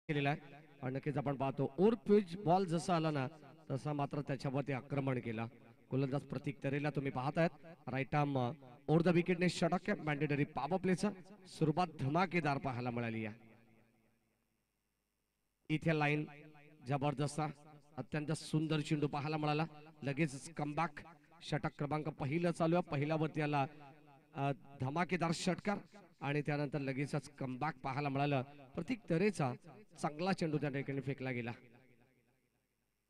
केलेला आहे आणि नक्कीच आपण पाहतो ओर पिच बॉल जसा आला ना तसा मात्र त्याच्यावरती आक्रमण केला. गोलंदाज प्रतीक तरेला तुम्ही पाहतायत राईट आर्म ओव्हर द विकेटने षटक मॅन्डेटरी पॉवर प्लेचा सुरुवात धमाकेदार पाहायला मिळाली आहे. इथे लाईन जबरदस्त अत्यंत सुंदर चेंडू पाहायला मिळाला. लगेच कमबॅक षटक क्रमांक पहिलं चालू आहे. पहिल्यावरती आला धमाकेदार षटकार आणि त्यानंतर लगेचच कमबॅक पाहायला मिळालं. प्रतीक तरेचा चांगला चेंडू त्या ठिकाणी फेकला गेला.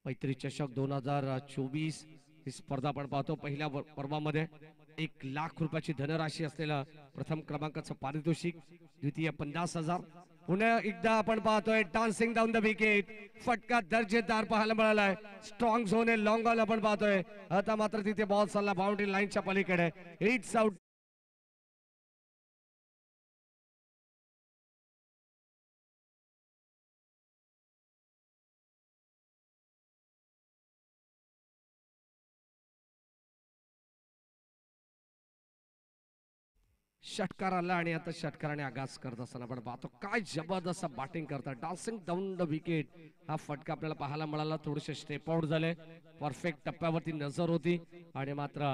मैत्री चषक 2024 ही स्पर्धा आपण पाहतो. पहिल्या पर्वामध्ये 1,00,000 रुपयाची धनराशी असलेला प्रथम क्रमांकाचं पारितोषिक, द्वितीय 50,000. पुन्हा एकदा आपण पाहतोय डान्सिंग डाऊन द विकेट फटका दर्जेदार पाहायला मिळालाय. स्ट्रॉंग झोन आहे लॉंग ऑल आपण पाहतोय. आता मात्र तिथे बॉल चालला बाउंड्री लाईनच्या पलीकडे. It's out. षटकार आला आणि आता षटकाराने आगास करत असताना आपण पाहतो काय जबरदस्त बॅटिंग करतात. डान्सिंग डाऊन द विकेट हा फटका आपल्याला पाहायला मिळाला. थोडेसे स्टेप आउट झाले. परफेक्ट टप्प्यावरती नजर होती आणि मात्र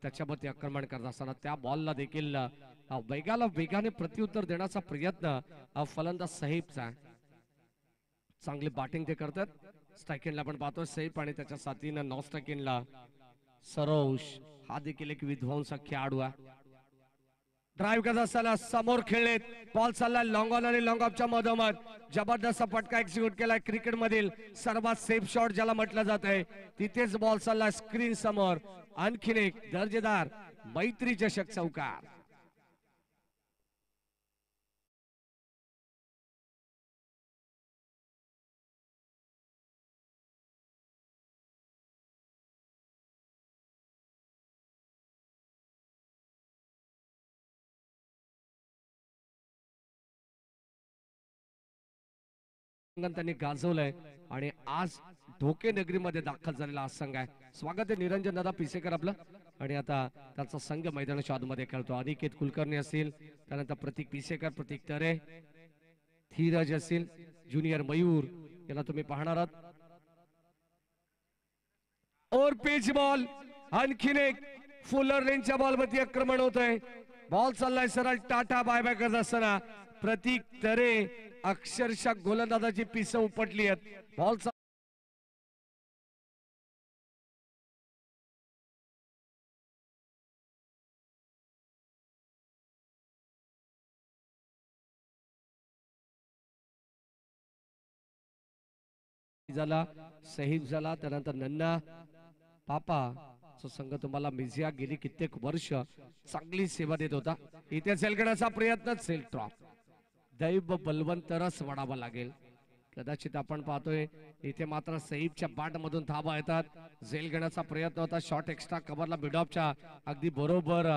त्याच्यावरती आक्रमण करत असताना त्या बॉलला देखील वेगाने प्रत्युत्तर देण्याचा प्रयत्न फलंदाज सहीबचा. चांगली बॅटिंग ते करतात. स्ट्राईक आपण पाहतोय सहीब आणि त्याच्या साथीनं नॉन स्ट्राईक सरोश हा देखील एक विध्वंसक खेळाडू आहे. ड्राईव्ह करत असताना समोर खेळलेत बॉल चालला लॉंग ऑन आणि लॉंग ऑफच्या मधोमध जबरदस्त फटका एक्झिक्यूट केलाय. क्रिकेट मधील सर्वात सेफ शॉट ज्याला म्हटलं जात आहे तिथेच बॉल चालला स्क्रीन समोर. आणखीन एक दर्जेदार मैत्री चषक चौकार. त्यांनी गाजवलंय आणि आज ढोके नगरीमध्ये दाखल झालेला हा संघ आहे. स्वागत आहे निरंजन दादा पिसेकर आपलं. आणि आता त्यांचा संघ मैदानाच्या आतमध्ये खेळतो. अनिकेत कुलकर्णी असतील, त्यानंतर प्रतीक पिसेकर, प्रतीक तरे, धीरज असतील, ज्युनियर मयूर याला तुम्ही पाहणार आहात. और पिच बॉल आणखीन एक फुलर रेंजच्या बॉलवरती आक्रमण होत आहे. बॉल चाललाय सरळ टाटा बाय बाय करत असताना प्रतीक तरे अक्षरशः गोलंदाजाची पिस उपटली आहेत. बॉल झाला, सहीब झाला, त्यानंतर नन्ना पापा संघ तुम्हाला मिझिया गेली कित्येक वर्ष चांगली सेवा देत होता. इथे सेल प्रयत्न सेल ड्रॉप दैव बलवंतरच वाढावा लागेल. कदाचित आपण पाहतोय इथे मात्र सहीबच्या बाट मधून धावा येतात. झेल घेण्याचा प्रयत्न होता. शॉट एक्स्ट्रा कव्हरला बिडॉपच्या अगदी बरोबर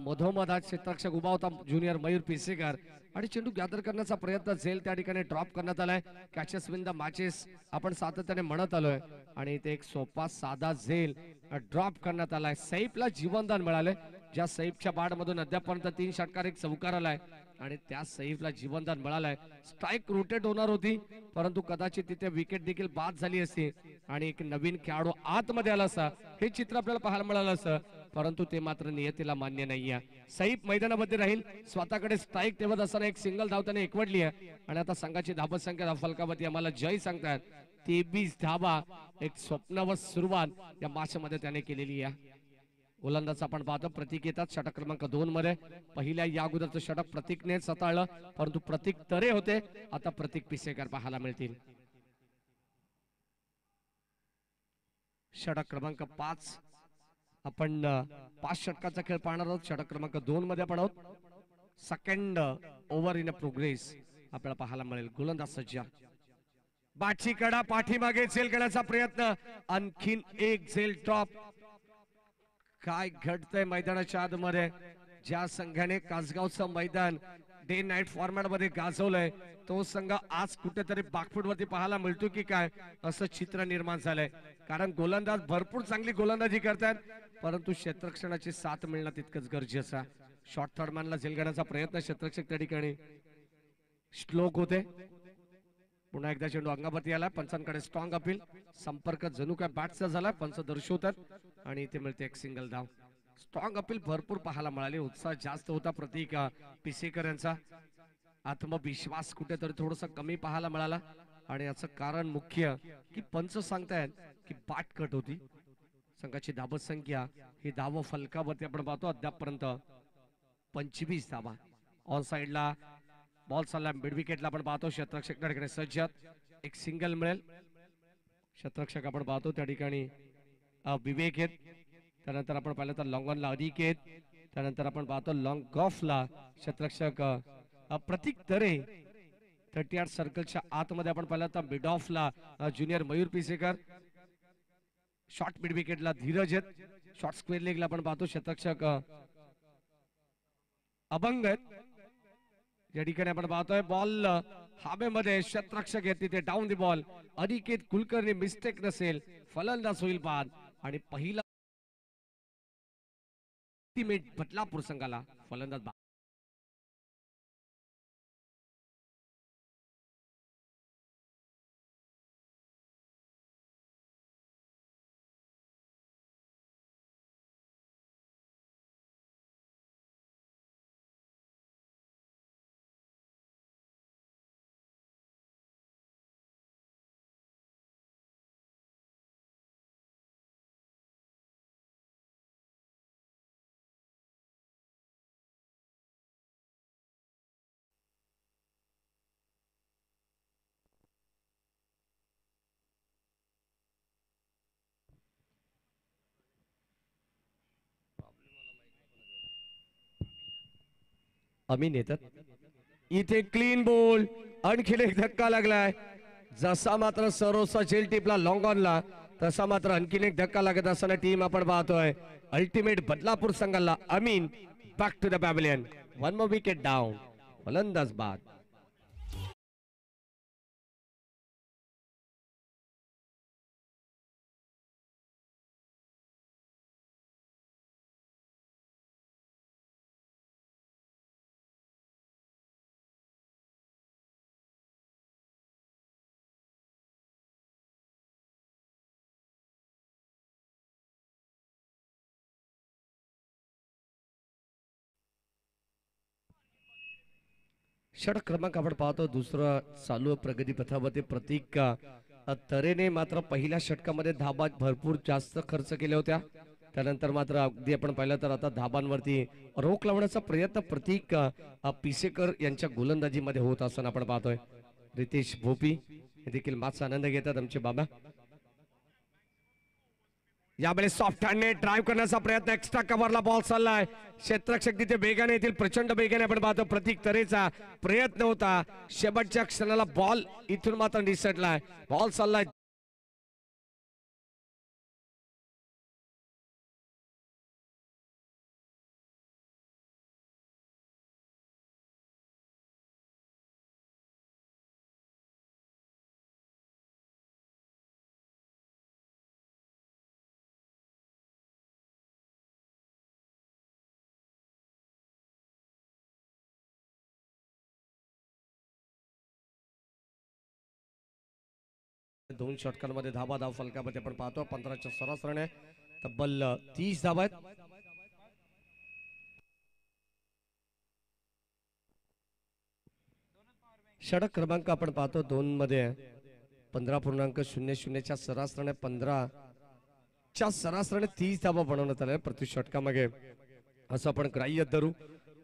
मधोमध क्षेत्ररक्षक उभा होता ज्युनियर मयूर पिसेकर आणि चेंडू गॅदर करण्याचा प्रयत्न झेल त्या ठिकाणी ड्रॉप करण्यात आलाय. कॅचेस विन द मॅचेस आपण सातत्याने म्हणत आलोय आणि इथे एक सोपा साधा झेल ड्रॉप करण्यात आलाय. सहीबला जीवनदान मिळाले. ज्या सहीबच्या बाट मधून अद्यापर्यंत 3 षटकार एक चौकार आलाय आणि त्या सहीबला जीवनदान मिळालंय. स्ट्राईक रोटेट होणार होती परंतु कदाचित तिथे विकेट देखील बाद झाली असती आणि एक नवीन खेळाडू आतमध्ये आला असता हे चित्र आपल्याला पाहायला मिळालं असतं. परंतु ते मात्र नियतीला मान्य नाहीये. सहीब मैदानामध्ये राहील. स्वतःकडे स्ट्राईक ठेवत असताना एक सिंगल धाव त्याने एकवटली आहे आणि आता संघाची धाबत संख्या फलकावरती आम्हाला जय सांगतात. 23 धावा एक स्वप्नवत सुरुवात या मॅचमध्ये त्याने केलेली आहे. गोलंदाज आपण पाहतो प्रतीक येतात षटक क्रमांक 2 मध्ये. पहिल्या या अगोदरचं षटक प्रतीकने हाताळलं परंतु प्रतीक तरे होते. आता प्रतीक पिसेकर पाहायला मिळतील. षटक क्रमांक 5 आपण 5 षटकाचा खेळ पाहणार आहोत. षटक क्रमांक 2 मध्ये आपण आहोत. सेकंड ओव्हर इन प्रोग्रेस आपल्याला पाहायला मिळेल. गोलंदाज सज्ज बाची कडा पाठीमागे झेल करण्याचा प्रयत्न. आणखीन एक झेल ड्रॉप. काय घडतंय मैदानाच्या आतमध्ये. ज्या संघाने कासगावचं मैदान डे नाईट फॉर्मॅट मध्ये गाजवलंय तो संघ आज कुठेतरी बॅकफूट वरती पाहायला मिळतो की काय असं चित्र निर्माण झालंय. कारण गोलंदाज भरपूर चांगली गोलंदाजी करतात परंतु क्षेत्ररक्षणाची साथ मिळणं तितकंच गरजेचं. शॉर्ट थर्डमॅनला झेल घेण्याचा प्रयत्न क्षेत्ररक्षक त्या ठिकाणी श्लोक होते. पुन्हा एकदा चेंडू अंगावरती आला, पंचांकडे स्ट्रॉंग अपील, संपर्क जणू काय बॅटचा झाला, पंच दर्शवतात आणि इथे मिळते एक सिंगल धाव. स्ट्रॉंग अपील भरपूर पाहायला मिळाले, उत्साह जास्त होता प्रतीक पिसेकर यांचा. आत्मविश्वास कुठेतरी थोडासा कमी पाहायला मिळाला आणि याचं कारण मुख्य की पंच सांगतायत की बाट कट होती. संघाची धाबत संख्या ही धाव फलकावरती आपण पाहतो अद्यापपर्यंत 25 धावा. ऑन साइडला बॉल चालला मिड विकेटला आपण पाहतो, क्षेत्ररक्षक त्या ठिकाणी सज्ज, एक सिंगल मिळेल. क्षेत्ररक्षक आपण पाहतो त्या ठिकाणी विवेक आहेत, त्यानंतर आपण पाहिलं तर लॉंग ऑनला अधिक आहेत, त्यानंतर आपण पाहतो लॉंग गॉफला क्षेत्ररक्षक प्रतीक तरे. 38 सर्कलच्या आतमध्ये आपण पाहिलं तर मिड ऑफला junior Mayur Pisekar, short mid विकेटला धीरज आहेत, शॉर्ट स्क्वेअर लेगला आपण पाहतो क्षेत्ररक्षक अभंग आहेत. या ठिकाणी आपण पाहतोय बॉल हवेमध्ये, क्षेत्ररक्षक आहेत तिथे down the ball. Aniket Kulkarni mistake नसेल, फलंदाज होईल बाद आणि पहिला बदलापूर संघाला फलंदाज बाद. अमीन येतात इथे, क्लीन बॉल, आणखीन एक धक्का लागलाय. जसा मात्र सरोसा झेल टिपला लॉंग ऑनला, तसा मात्र आणखीन एक धक्का लागत असताना टीम आपण पाहतोय अल्टिमेट बदलापूर संघाला Amin back to the pavilion. 1 more wicket down, फलंदाज बाद. षटक क्रमांक आपण पाहतो दुसरा चालू प्रगती पथावरती प्रतीक तरेने मात्र पहिल्या षटकामध्ये धाबा भरपूर जास्त खर्च केल्या होत्या. त्यानंतर मात्र अगदी आपण पाहिलं तर आता धाबांवरती रोख लावण्याचा प्रयत्न प्रतीक पिसेकर यांच्या गोलंदाजीमध्ये होत असताना आपण पाहतोय. रितेश भोपी हे देखील माचा आनंद घेतात आमचे बाबा. यावेळेस सॉफ्ट हँडने ड्राईव्ह करण्याचा प्रयत्न, एक्स्ट्रा कव्हरला बॉल चाललाय, क्षेत्ररक्षक तिथे वेगाने येतील, प्रचंड वेगाने आपण पाहतो प्रतीक तरेचा प्रयत्न होता, शेवटच्या क्षणाला बॉल इथून मात्र निसटलाय, बॉल चाललाय. दोन षटकांमध्ये धाबा धाव फलकामध्ये आपण पाहतो 15च्या सरासरीने तब्बल 30 धावा आहेत. षटक क्रमांक आपण पाहतो 2 मध्ये 15.00च्या सरासरीने 15च्या सरासरीने 30 धावा बनवण्यात आल्या प्रति षटकामध्ये, असं आपण ग्राह्य धरू.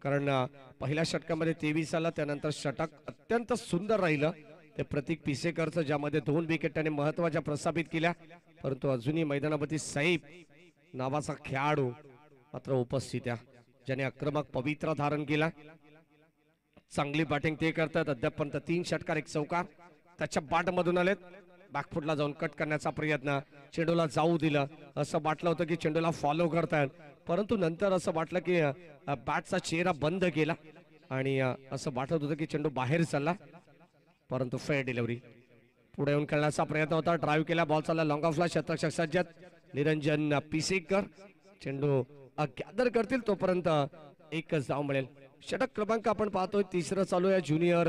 कारण पहिल्या षटकामध्ये 23 आला, त्यानंतर षटक अत्यंत सुंदर राहिलं ते प्रतीक पिसेकरचं, ज्यामध्ये 2 विकेटाने महत्वाच्या प्रस्थापित केल्या. परंतु अजूनही मैदानावरती सैफ नावाचा खेळाडू मात्र उपस्थित आहे, ज्याने आक्रमक पवित्रा धारण केला. चांगली बॅटिंग ते करतात. अद्यापर्यंत 3 षटकार 1 चौकार त्याच्या बॅट मधून आलेत. बॅकफुटला जाऊन कट करण्याचा प्रयत्न, चेंडूला जाऊ दिलं, असं वाटलं होतं की चेंडूला फॉलो करतायत, परंतु नंतर असं वाटलं की बॅटचा चेहरा बंद केला आणि असं वाटत होतं की चेंडू बाहेर चालला, परंतु फेअर डिलिव्हरी. पुढे येऊन खेळण्याचा प्रयत्न होता, ड्राईव्ह केला, बॉल चालला लॉंग ऑफला, क्षेत्ररक्षक सज्जत निरंजन पिसेकर चेंडू गॅदर करतील तोपर्यंत एकच धाव मिळेल. षटक क्रमांक आपण पाहतोय तिसरं चालू आहे ज्युनियर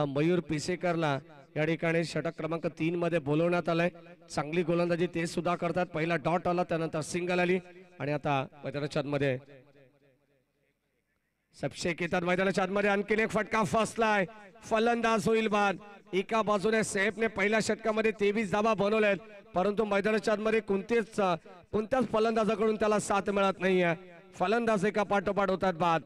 मयूर पिसेकरला, या ठिकाणी षटक क्रमांक 3 मध्ये बोलवण्यात आलंय. चांगली गोलंदाजी ते सुद्धा करतात. पहिला डॉट आला, त्यानंतर सिंगल आली आणि आता मैदानाच्या आतमध्ये सबशेक येतात. मैदानाच्या आतमध्ये आणखीन एक फटका फसलाय. फलंदाज होईल बाद. एका बाजूने सेफने पहिल्या षटकामध्ये 23 धावा बनवल्यात, परंतु मैदानाच्या आतमध्ये कोणत्याच फलंदाजाकडून त्याला साथ मिळत नाहीये. फलंदाज एका पाठोपाठ होतात बाद.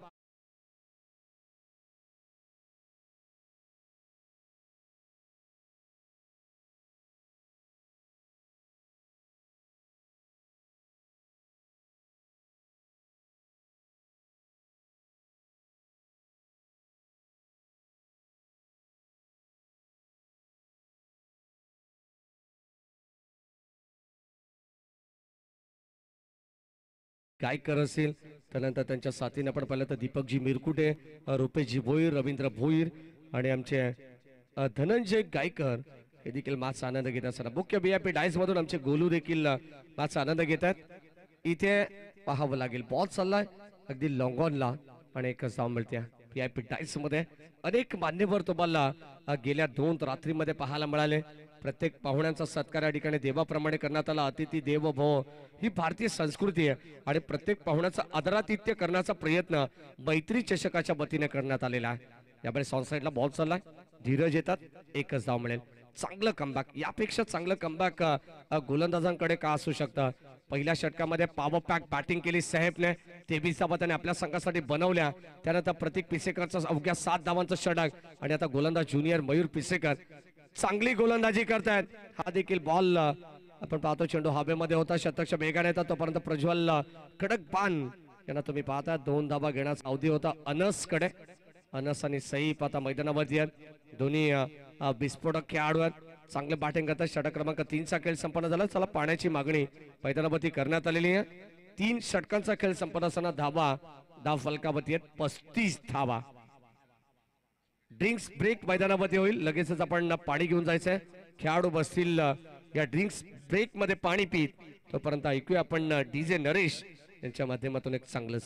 गायकर असेल, त्यानंतर त्यांच्या साथीने आपण पाहिलं तर दीपकजी मिरकुटे, रुपेशजी भोईर, रवींद्र भोईर आणि आमचे धनंजय गायकर हे देखील मॅचचा आनंद घेत असताना मुख्य VIP डायस मधून आमचे गोलू देखील मॅचचा आनंद घेतात. इथे पाहावं लागेल, बॉल चाललाय अगदी लॉंग ऑनला आणि एकच धाव मिळते. VIP डायस मध्ये अनेक मान्यवर तुम्हाला गेल्या 2 रात्रीमध्ये पाहायला मिळाले. प्रत्येक पाहुण्यांचा सत्कार या ठिकाणी देवाप्रमाणे करण्यात आला. अतिथी देवो भव ही भारतीय संस्कृती आहे आणि प्रत्येक पाहुण्याचा आदरातिथ्य करण्याचा प्रयत्न मैत्री चषकाच्या वतीने करण्यात आलेला आहे. यामध्ये सॉन साइडला बॉल चाललाय, धीरज येतात, एकच धाव मिळेल. चांगलं कमबॅक, यापेक्षा चांगलं कमबॅक गोलंदाजांकडे का असू शकतं. पहिल्या षटकामध्ये पॉवर पॅक बॅटिंग केली साहेबने, 23 धावा त्याने आपल्या संघासाठी बनवल्या. त्यानंतर प्रतीक पिसेकरचा अवघ्या 7 धावांचा षटक आणि आता गोलंदाज ज्युनियर मयूर पिसेकर चांगली गोलंदाजी करतायत. हा देखील बॉल आपण पाहतो, चेंडू हवेमध्ये होता, शतकच्या वेगाने येतात तोपर्यंत प्रज्वल कडक पान यांना तुम्ही पाहता 2 धावा घेण्याचा अवधी होता अनस कडे. अनस आणि सईफ आता मैदानावरती आहेत. दोन्ही विस्फोटक खेळाडू आहेत, चांगले बॅटिंग करतात. षटक क्रमांक 3 चा खेळ संपन्न झाला. चला पाण्याची मागणी मैदानावरती करण्यात आलेली आहे. 3 षटकांचा खेळ संपन्न असताना धाव फलकावरती आहेत 35 धावा. ड्रिंक्स ब्रेक मैदानावरती होईल. लगेचच आपण पाणी घेऊन जायचंय. खेळाडू बसतील या ड्रिंक्स ब्रेक मध्ये पाणी पीत. तोपर्यंत ऐकूया आपण DJ नरेश यांच्या माध्यमातून एक चांगलं.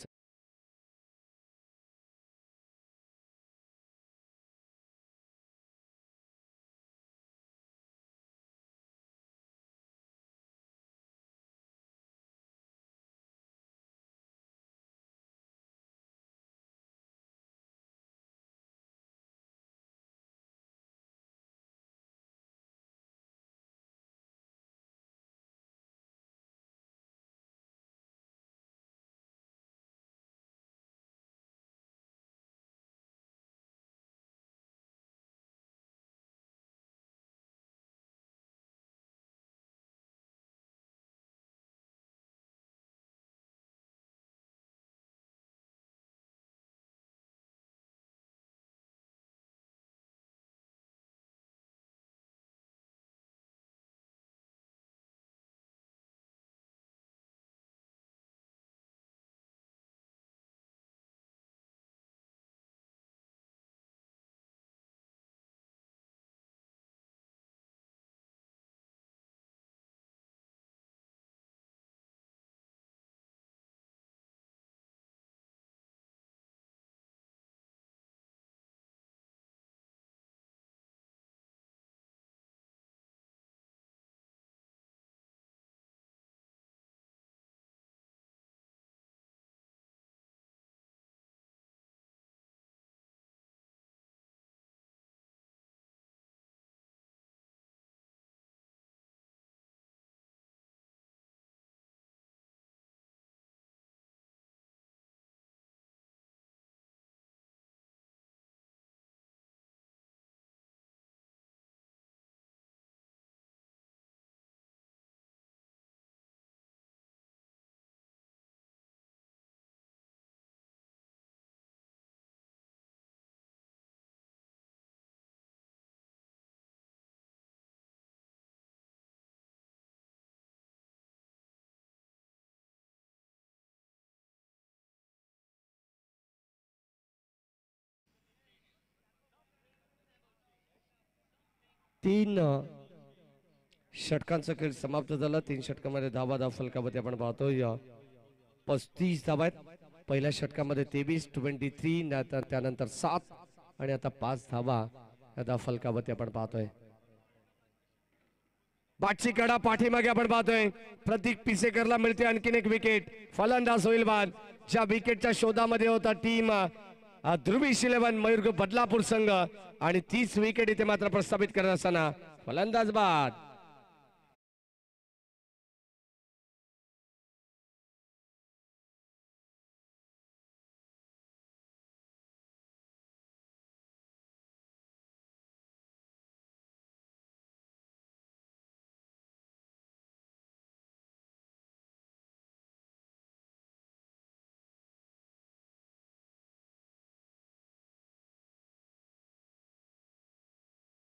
तीन षटकांचा खेळ समाप्त झाला. 3 षटकामध्ये धाव फलकावरती आपण पाहतोय 35 धावा आहेत. पहिल्या षटकामध्ये 23 त्यानंतर 7 आणि आता 5 धावा या धाव फलकावरती आपण पाहतोय. पाठची कडा पाठीमागे आपण पाहतोय प्रतीक पिसेकरला मिळते आणखीन एक विकेट. फलंदाज होईल बाद. ज्या विकेटच्या शोधामध्ये होता टीम ध्रुवीश 11 मयूर बदलापूर संघ आणि 30 विकेट इथे मात्र प्रस्थापित करत असताना फलंदाज बाद.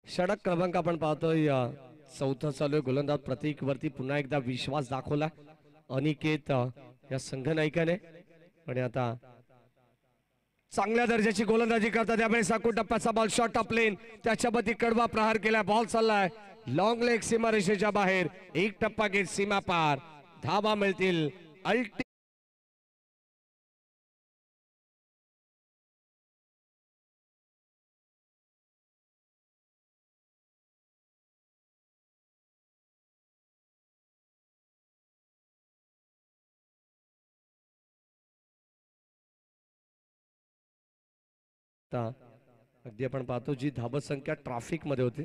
षटक क्रमांक आपण पाहतोय चौथा चालू आहे. गोलंदाज प्रतीक वरती पुन्हा एकदा विश्वास दाखवला अनिकेत या संघ नायकाने. आणि आता चांगल्या दर्जाची गोलंदाजी करतात त्यावेळेस साकू टप्प्याचा बॉल शॉर्ट ऑफ लेन त्याच्यावरती कडवा प्रहार केला. बॉल चाललाय लॉंग लेग सीमारेषेच्या बाहेर. एक टप्पा गेट सीमा पार. धावा मिळतील अल्टी अगदी आपण पाहतो जी धाबत संख्या ट्रॅफिक मध्ये होती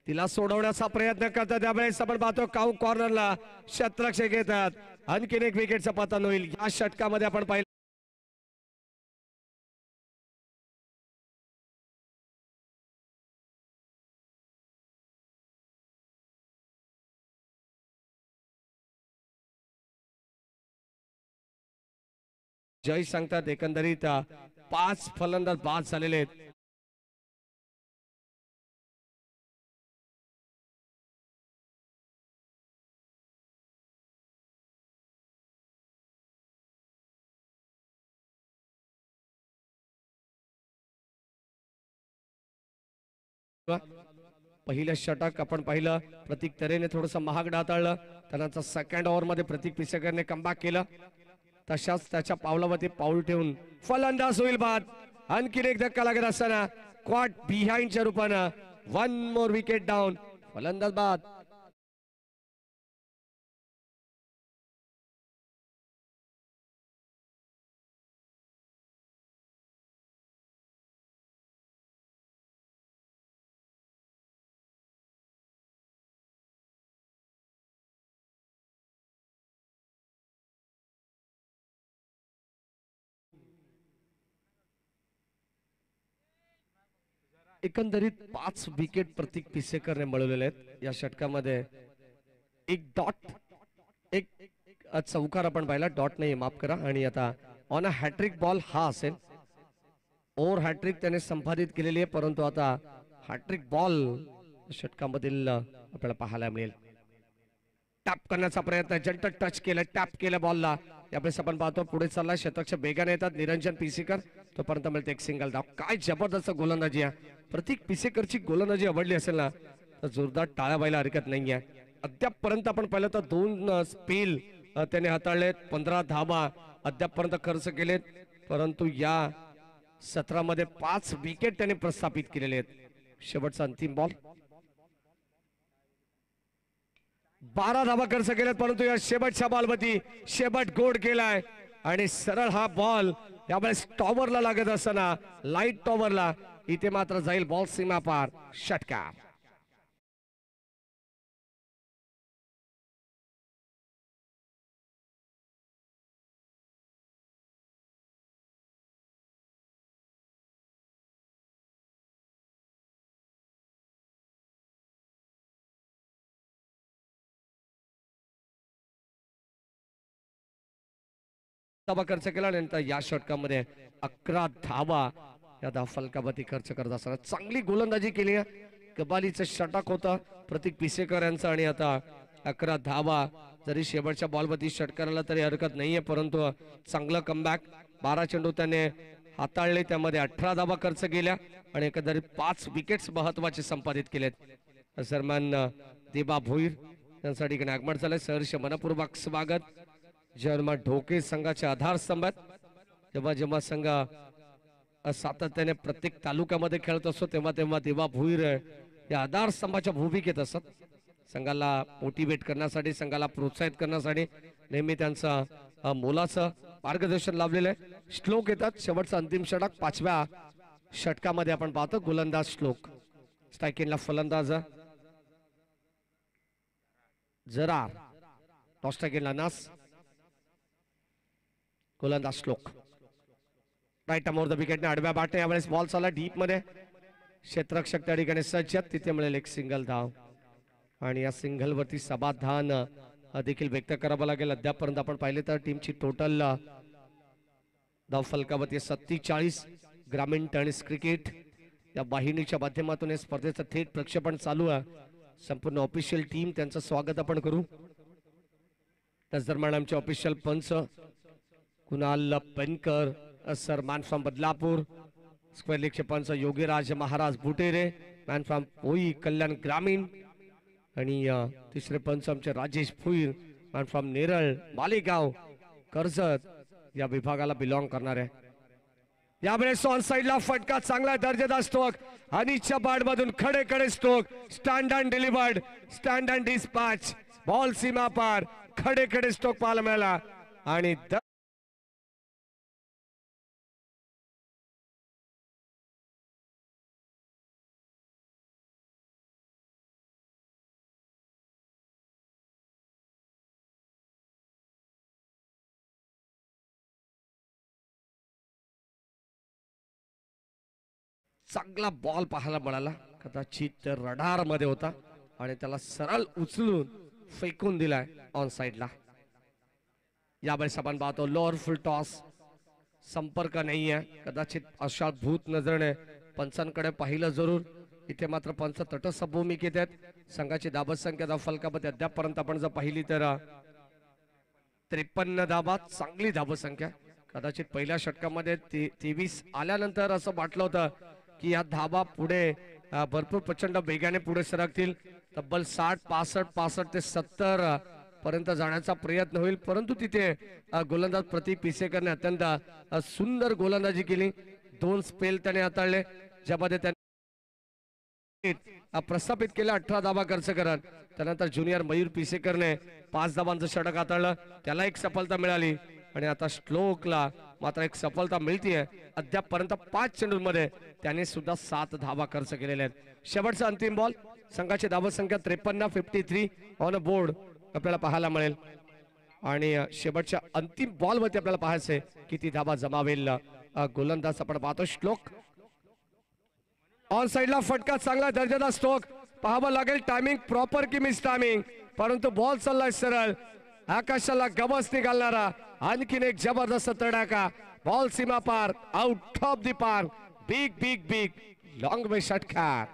तिला सोडवण्याचा प्रयत्न करतात. त्यावेळेस आपण पाहतो काऊ कॉर्नरला शतरक्षक घेतात. आणखीन एक विकेटचा पतन होईल. या षटकामध्ये आपण पाहिलं जय सांगतात एकंदरीत 5 फलंदाज बाद झालेले आहेत. पहिलं षटक आपण पाहिलं प्रतीक तरेने थोडस महाग डाताळलं. त्यानंतर सेकंड ओव्हर मध्ये प्रतीक पिसेकरने कमबॅक केलं. तशाच त्याच्या पावलावरती पाऊल ठेवून फलंदाज होईल बाद. आणखीन एक धक्का लागत असताना क्वाट बिहाइंडच्या रूपानं 1 मोर विकेट डाऊन. फलंदाज बाद. एकंदरीत 5 विकेट प्रतीक पिसेकरने मिळवलेले आहेत या षटकामध्ये. एक डॉट एक चौकार आपण पाहिला. डॉट नाही माफ करा. आणि आता ऑन अ हॅट्रिक बॉल हा असेल. ओव्हर हॅट्रिक त्याने संपादित केलेली आहे परंतु आता हॅट्रिक बॉल षटकामधील आपल्याला पाहायला मिळेल. टॅप करण्याचा प्रयत्न जंट टच केलं टॅप केलं बॉलला. यावेळेस आपण पाहतो पुढे चालला शतकच्या वेगाने येतात निरंजन पिसेकर. तोपर्यंत मिळते एक सिंगल धाव. काय जबरदस्त गोलंदाजी आहे. प्रतीक पिसेकरची गोलंदाजी आवडली असेल ना तर जोरदार टाळ्या व्हायला हरकत नाहीये. अद्यापपर्यंत आपण पाहिलं तर 2 स्पेल त्याने हाताळलेत. 15 धावा अद्यापपर्यंत खर्च केलेत. परंतु या सत्रामध्ये 5 विकेट त्याने प्रस्थापित केलेले आहेत. शेवटचा अंतिम बॉल 12 धावा खर्च केल्यात परंतु या शेवटच्या बॉलवरती शेवट गोड केलाय आणि सरळ हा बॉल यावेळेस टॉवरला लागत असताना लाईट टॉवरला इथे मात्र जाईल बॉल सीमा पार. षटकार. धावा खर्च केला नंतर या षटकामध्ये 11 धावा या धाव फलकावरती खर्च करत असताना चांगली गोलंदाजी केली. कबालीचं षटक होतं प्रतीक पिसेकर यांचं आणि आता 11 धावा जरी शेवटच्या बॉलवरती षटकाराला तरी हरकत नाहीये परंतु चांगलं कमबॅक. 12 चेंडू त्याने हाताळले त्यामध्ये 18 धावा खर्च केल्या आणि एकंदरीत 5 विकेट्स महत्वाचे संपादित केलेत. सन्मान देबा भोईर यांसाठी आगमन झालंय. सहर्ष मनपूर्वक स्वागत. जन्म ढोके संघाच्या आधारस्तंभात जेव्हा जेव्हा संघ सातत्याने प्रत्येक तालुक्यामध्ये खेळत असतो तेव्हा तेव्हा देवा भुईर या आधारस्तंभाच्या भूमिकेत असत. संघाला मोटिवेट करण्यासाठी, संघाला प्रोत्साहित करण्यासाठी नेहमी त्यांचं मोलाचं मार्गदर्शन लाभलेलं आहे. श्लोक येतात. शेवटचा अंतिम षटक 5व्या षटकामध्ये आपण पाहतो. गोलंदाज श्लोक, स्ट्रायकिंगला फलंदाज जरार, टॉस स्ट्रायकिंगला नास, गोलंदाज श्लोक. राईट अमोर द विकेटने आडव्या बाटने यावेळेस बॉल चालला डीप मध्ये. क्षेत्ररक्षक त्या ठिकाणी सज्ज, तिथे मिळेल एक सिंगल धाव. आणि या सिंगल वरती समाधान देखील व्यक्त करावं लागेल. अद्यापर्यंत आपण पाहिले तर टीमची टोटल धाव फलकावरती 47. ग्रामीण टेनिस क्रिकेट या वाहिनीच्या माध्यमातून या स्पर्धेचं थेट प्रक्षेपण चालू आहे. संपूर्ण ऑफिशियल टीम त्यांचं स्वागत आपण करू. त्याच दरम्यान आमचे ऑफिशियल पंच Kunal Penkar sir, man from Badlapur. Square लीगचे पंच योगीराज महाराज बुटेरे, मॅन फ्रॉम पोई कल्याण ग्रामीण. आणि तिसरे पंच आमचे राजेश भुईर, मॅन फ्रॉम नेरळ मालेगाव कर्जत या विभागाला बिलॉंग करणारे. यावेळेस ऑन साइडला फटका, चांगला दर्जेदार स्ट्रोक, अनिच्छा बॅट मधून खडे खडे stroke, stand and delivered, stand and dispatch, ball सीमा पार, खडे खडे स्ट्रोक पाहायला मिळाला. आणि चांगला बॉल पाहायला मिळाला. कदाचित रडार मध्ये होता आणि त्याला सरळ उचलून फेकून दिलाय ऑन साइडला. यावेळेस आपण पाहतो लोअर फुल टॉस, संपर्क नाहीये. कदाचित अशा भूत नजरेने पंचांकडे पाहिलं जरूर. इथे मात्र पंच तटस्थ भूमिकेत आहेत. संघाची धाबत संख्या धाव फलकामध्ये अद्यापर्यंत आपण जर पाहिली तर 53 धाबा, चांगली धाबत संख्या. कदाचित पहिल्या षटकामध्ये 23 आल्यानंतर असं वाटलं होतं की या धाबा पुढे भरपूर प्रचंड वेगाने पुढे सरकतील. तब्बल 60, 65 ते 70 पर्यंत जाण्याचा प्रयत्न होईल. परंतु तिथे गोलंदाज प्रतीक पिसेकरने अत्यंत सुंदर गोलंदाजी केली. 2 स्पेल त्याने हाताळले, ज्यामध्ये त्याने प्रस्थापित केला 18 धाबा खर्च करत. त्यानंतर ज्युनियर मयूर पिसेकरने 5 धाबांचं षटक हाताळलं, त्याला एक सफलता मिळाली. आणि आता श्लोकला मात्र एक सफलता मिळतीये. अद्यापर्यंत 5 चेंडूंमध्ये त्याने सुद्धा 7 धाबा खर्च केलेल्या आहेत. शेवटचा अंतिम बॉल, संघाची धाबा संख्या 53, 53 ऑन अ बोर्ड आपल्याला पाहायला मिळेल. आणि शेवटच्या अंतिम बॉल वरती आपल्याला पाहायचंय किती धाबा जमावेल गोलंदाज. आपण पाहतो श्लोक ऑन साइडला फटका, चांगला दर्जाचा स्ट्रोक. पाहावं लागेल टायमिंग प्रॉपर की मिस टायमिंग, परंतु बॉल चाललाय सरळ आकाशाला गवस निघालणारा. आणखीन एक जबरदस्त तडाखा, बॉल सीमा पार, out of the park, big big big long वे षटकार.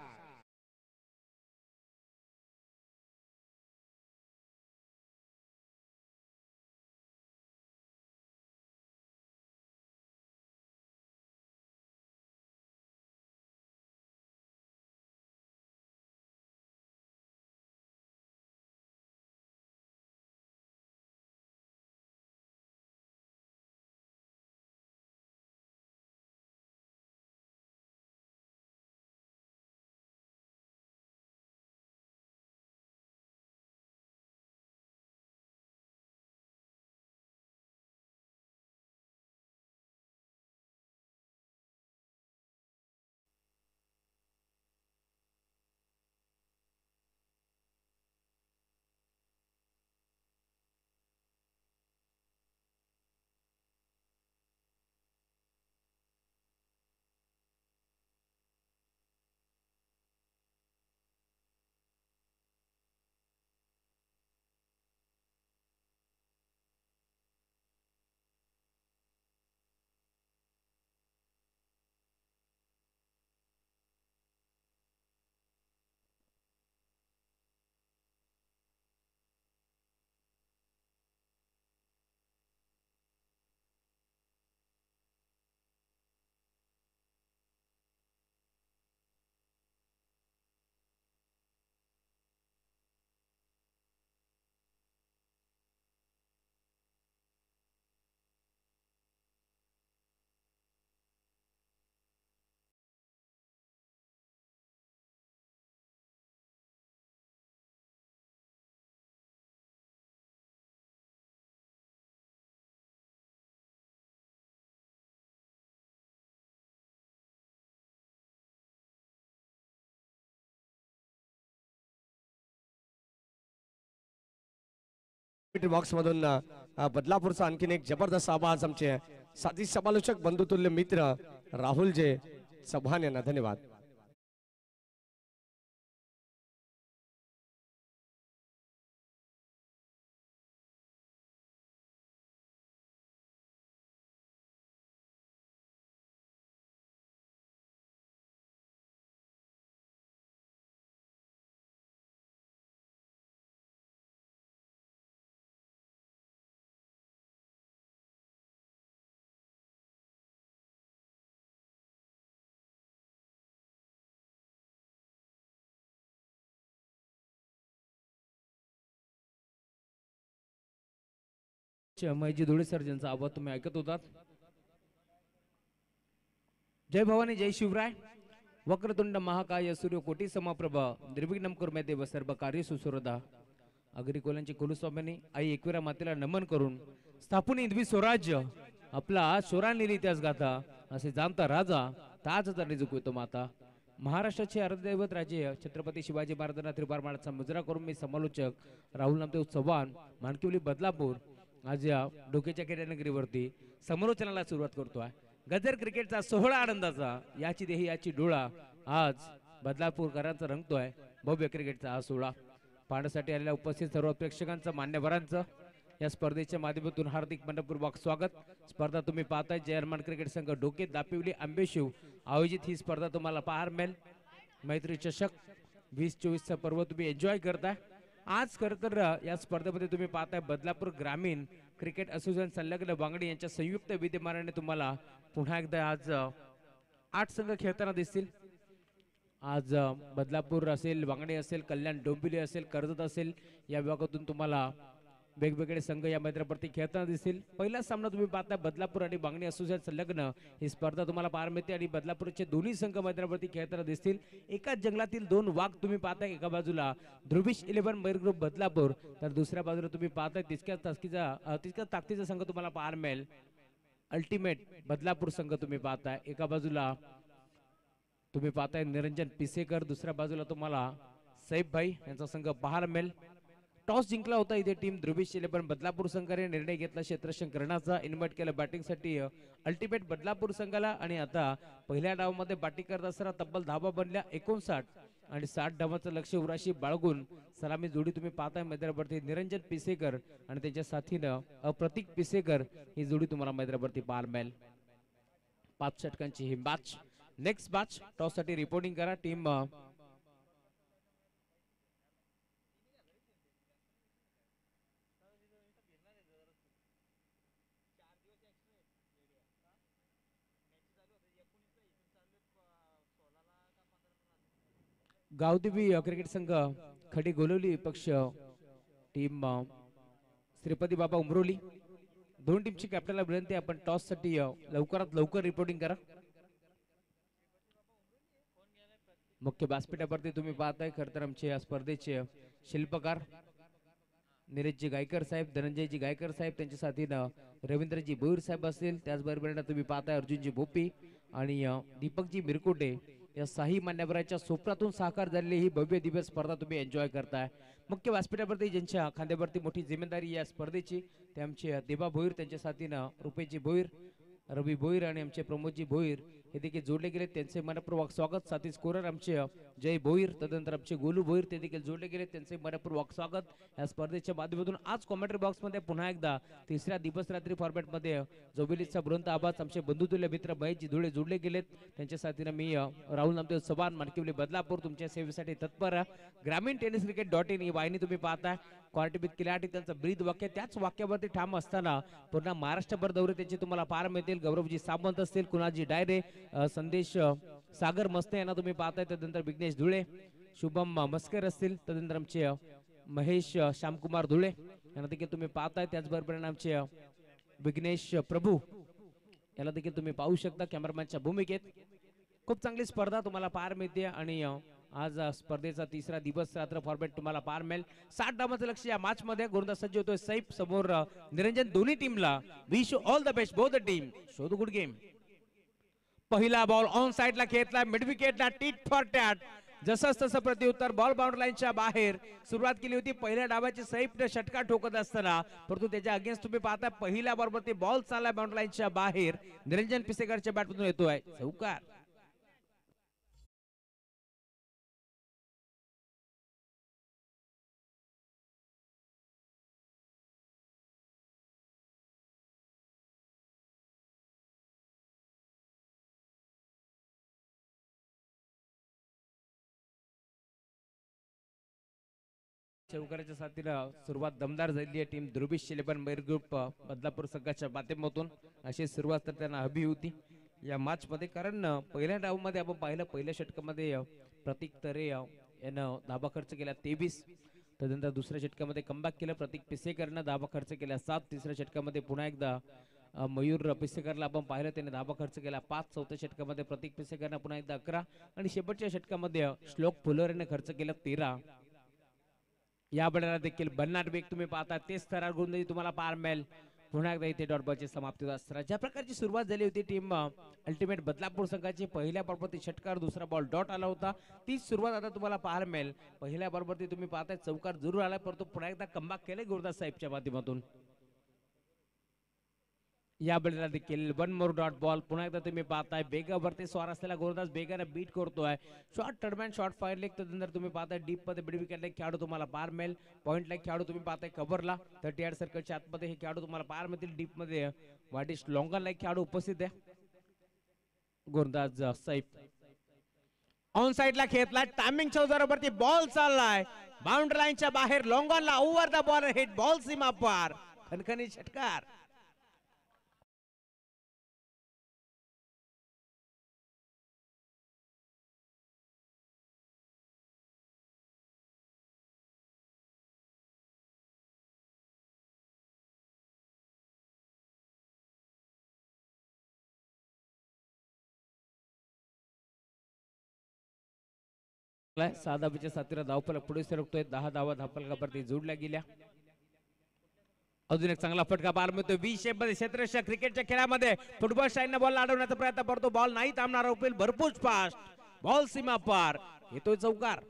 बॉक्स मधून बदलापूरचा आणखीन एक जबरदस्त आवाज आमचे साथी समालोचक बंधुतुल्य मित्र राहुल जे चव्हाण यांना धन्यवाद. मैजी धुळे सर ज्यांचा आवाज तुम्ही ऐकत होतात. जय भवानी जय शिवराय. वक्रतुंड महाकाय सूर्यकोटी समप्रभ निर्विघ्नं कुर्मे देव सर्व कार्य सुसुरदा. अग्रिकोलांची कुलस्वामिनी आई एकविरा मातेला नमन करून स्थापून इंद्वी स्वराज्य आपला शोरांनी इतिहास गाथा असे जाणता राजा ताज तरी झुकवितो माता. महाराष्ट्राचे आराध्यदैवत राजे छत्रपती शिवाजी महाराजांना त्रिवार मानाचा मुजरा करून मी समालोचक राहुल नामदेव चव्हाण मानकिवली बदलापूर आज या डोक्याच्या खेड्यानगरीवरती समालोचनाला सुरुवात करतोय. गजर क्रिकेटचा सोहळा आनंदाचा याची देही याची डोळा आज बदलापूरकरांचा रंगतोय भव्य क्रिकेटचा हा सोहळा. पाहण्यासाठी आलेल्या उपस्थित सर्व प्रेक्षकांचं मान्यवरांचं या स्पर्धेच्या माध्यमातून हार्दिक मनपूर्वक स्वागत. स्पर्धा तुम्ही पाहताय जयरमान क्रिकेट संघ डोके दापिवली आंबेशिव आयोजित ही स्पर्धा तुम्हाला पाहायला मिळेल. मैत्री चषक 2024 पर्व तुम्ही एन्जॉय करताय. आज खरं तर या स्पर्धेमध्ये तुम्ही पाहताय बदलापूर ग्रामीण क्रिकेट असोसिएशन संलग्न वांगडी यांच्या संयुक्त विद्यमानाने तुम्हाला पुन्हा एकदा आज 8 संघ खेळताना दिसतील. आज बदलापूर असेल, वांगडी असेल, कल्याण डोंबिवली असेल, कर्जत असेल या विभागातून तुम्हाला वेगवेगळे संघ या मैदानावरती खेळताना दिसतील. पहिला सामना तुम्ही पाहता बदलापूर आणि वांगणी असोसिएशन संलग्न ही स्पर्धा तुम्हाला पाहायला मिळते आणि बदलापूरचे दोन्ही संघ मैदानावरती खेळताना दिसतील. एकाच जंगलातील दोन वाघ तुम्ही पाहताय. एका बाजूला ध्रुविश 11 मयूर ग्रुप बदलापूर तर दुसऱ्या बाजूला तुम्ही पाहताय तितक्याच ताकदीचा संघ तुम्हाला पाहायला मिळेल अल्टिमेट बदलापूर संघ तुम्ही पाहताय. एका बाजूला तुम्ही पाहताय निरंजन पिसेकर, दुसऱ्या बाजूला तुम्हाला सैफ भाई यांचा संघ पाहायला मिळेल. टॉस जिंकला होता इथे टीम ध्रुविश 11 बदलापूर संघाने निर्णय घेतला क्षेत्ररक्षण करण्याचा. इन्व्हाइट केलं बॅटिंगसाठी अल्टिमेट बदलापूर संघाला आणि आता पहिल्या डावामध्ये बॅटिंग करत असताना तब्बल धावा बनल्या 59 आणि 60 धावांचं लक्ष उराशी बाळगून सलामी जोडी तुम्ही पाहताय मैदानावरती निरंजन पिसेकर आणि त्यांच्या साथीनं प्रतीक पिसेकर ही जोडी तुम्हाला मैदानावरती पाहायला मिळेल. 5 षटकांची ही मॅच. नेक्स्ट मॅच टॉस साठी रिपोर्टिंग करा टीम गावदेवी क्रिकेट संघ खडी गोलवली पक्ष टीम श्रीपती बाबा उमरोली. दोन टीमची कॅप्टनला विनंती आपण टॉस साठी लवकरात लवकर रिपोर्टिंग करा. मुख्य व्यासपीठावरती तुम्ही पाहताय खरं तर आमचे या स्पर्धेचे शिल्पकार निलेशजी गायकर साहेब, धनंजयजी गायकर साहेब, त्यांच्या साथीनं रवींद्रजी भोईर साहेब असतील. त्याचबरोबर तुम्ही पाहताय अर्जुनजी भोपी आणि दीपकजी मिरकोटे या साही मान्यवरांच्या स्वप्नातून साकार झालेली ही भव्य दिव्य स्पर्धा तुम्ही एन्जॉय करताय. मुख्य व्यासपीठावरती ज्यांच्या खांद्यावरती मोठी जिम्मेदारी या स्पर्धेची ते आमचे देबा भोईर, त्यांच्या साथीनं रुपेशजी भोईर, रवी भोईर आणि आमचे प्रमोदजी भोईर हे देखील जोडले गेले. त्यांचे मनपूर्वक स्वागत. साथी स्कोरर आमचे जय भोईर, तदनंतर आमचे गोलू भोईर ते देखील जोडले गेले. त्यांचे मनपूर्वक स्वागत या स्पर्धेच्या माध्यमातून. आज कॉमेंट्री बॉक्स मध्ये पुन्हा एकदा तिसऱ्या दिवस रात्री फॉर्मॅट मध्ये जोबिलीचा बुलंद आवाज आमचे बंधुतुल्य मित्र महेशजी धुळे जोडले गेलेत. त्यांच्या साथीनं मी राहुल नामदेव चव्हाण मानकिवली बदलापूर तुमच्या सेवेसाठी तत्पर. ग्रामीण टेनिस क्रिकेट.in ही वाहिनी तुम्ही पाहताय. क्वार्टिबित किलाटी त्यांचं ब्रीद वाक्य त्याच वाक्यावरती ठाम असताना पूर्ण महाराष्ट्रभर दौरे त्यांचे तुम्हाला पाहायला मिळतील. गौरवजी सावंत असतील, कुणालजी डायरे, संदेश सागर मस्ते यांना तुम्ही पाहताय. त्यानंतर विघ्नेश धुळे, शुभम मस्कर असतील. त्यानंतर आमचे महेश श्यामकुमार धुळे यांना देखील तुम्ही पाहताय. त्याचबरोबर आमचे विघ्नेश प्रभू याला देखील तुम्ही पाहू शकता कॅमेरामॅनच्या भूमिकेत. खूप चांगली स्पर्धा तुम्हाला पाहायला मिळते आणि आज स्पर्धेचा तिसरा दिवस रात्र फॉर्मॅट तुम्हाला पाहायला मिळेल. 60 धावांचं लक्ष या मॅच मध्ये गोलंदाज सज्ज होतोय सैफ समोर निरंजन. दोन्ही टीमला wish all the best both the team. Show the good game. पहिला बॉल ऑन साइडला खेळला मिड विकेटला टीट फॉर टॅट जसंच तसं प्रत्युत्तर बॉल बाउंड्री लाईनच्या बाहेर सुरुवात केली होती पहिल्या डावाची सैफ षटकार ठोकत असताना, परंतु त्याच्या अगेन्स्ट तुम्ही पाहता पहिल्या बॉलवरती बॉल चालला बाउंड्री लाईनच्या बाहेर. निरंजन पिसेकरच्या बॅटमधून येतोय चौकार. चौकाराच्या साथीला सुरुवात दमदार झाली आहे टीम ध्रुवीश 11 बैर ग्रुप बदलापूर संघाच्या माध्यमातून. अशी सुरुवात तर त्यांना हवी होती या मॅच मध्ये, कारण पहिल्या डावमध्ये आपण पाहिलं पहिल्या षटकामध्ये प्रतीक तरे यानं धाबा खर्च केला 23. त्यानंतर दुसऱ्या षटकामध्ये कमबॅक केलं प्रतीक पिसेकरनं धाबा खर्च केला 7. तिसऱ्या षटकामध्ये पुन्हा एकदा मयूर पिसेकरला आपण पाहिलं त्याने धाबा खर्च केला 5. चौथ्या षटकामध्ये प्रतीक पिसेकरनं पुन्हा एकदा 11 आणि शेवटच्या षटकामध्ये श्लोक फुलोरेने खर्च केला 13. या बळाला देखील बन्नाट वेग तुम्ही पाहता तेच थरार गोंधळी तुम्हाला पार मिळेल. पुन्हा एकदा इथे डॉट बॉलची समाप्ती होत. ज्या प्रकारची सुरुवात झाली होती टीम अल्टिमेट बदलापूर संघाची पहिल्या बॉलवरती षटकार दुसरा बॉल डॉट आला होता, ती सुरुवात आता तुम्हाला पाहायला मिळेल. पहिल्या बॉलवरती तुम्ही पाहताय चौकार जरूर आला, परंतु पुन्हा एकदा कमबॅक केले गुरुदास साहेबच्या माध्यमातून. या बळीला देखील वन मोर डॉट बॉल. पुन्हा एकदा तुम्ही पाहताय बेगावरती स्वार असलेला गुरुदास बेगाने बीट करतोय. शॉर्ट टर्मॅन शॉर्ट फायर लेग त्यानंतर तुम्ही पाहताय डीप मध्ये मिड विकेट खेळाडू तुम्हाला पार मिळेल. पॉइंट लाईक खेळाडू तुम्ही पाहताय कव्हरला 38 सर्कलच्या आतमध्ये हे खेळाडू तुम्हाला पार मिळतील. डीप मध्ये वाटिश लॉंगर लाईक खेळाडू उपस्थित आहे गुरुदास साहेब. ऑन साइडला खेळतला टायमिंग चौजारावरती बॉल चाललाय बाउंड्री लाईनच्या बाहेर लॉंगॉनला over the ball hit ball सीमा पार. खणखणी षटकार. साधा बिच्या साथीला धावफलक पुढे सरकतोय. 10 धावा धावफलकावरती जोडल्या गेल्या. अजून एक चांगला फटका पार मिळतोय व्ही शेप मध्ये. क्षेत्ररक्षक क्रिकेटच्या खेळामध्ये फुटबॉल स्टाईलने बॉल अडवण्याचा प्रयत्न करतो. बॉल नाही थांबणार उपील भरपूर फास्ट बॉल सीमा पार. येतोय चौकार.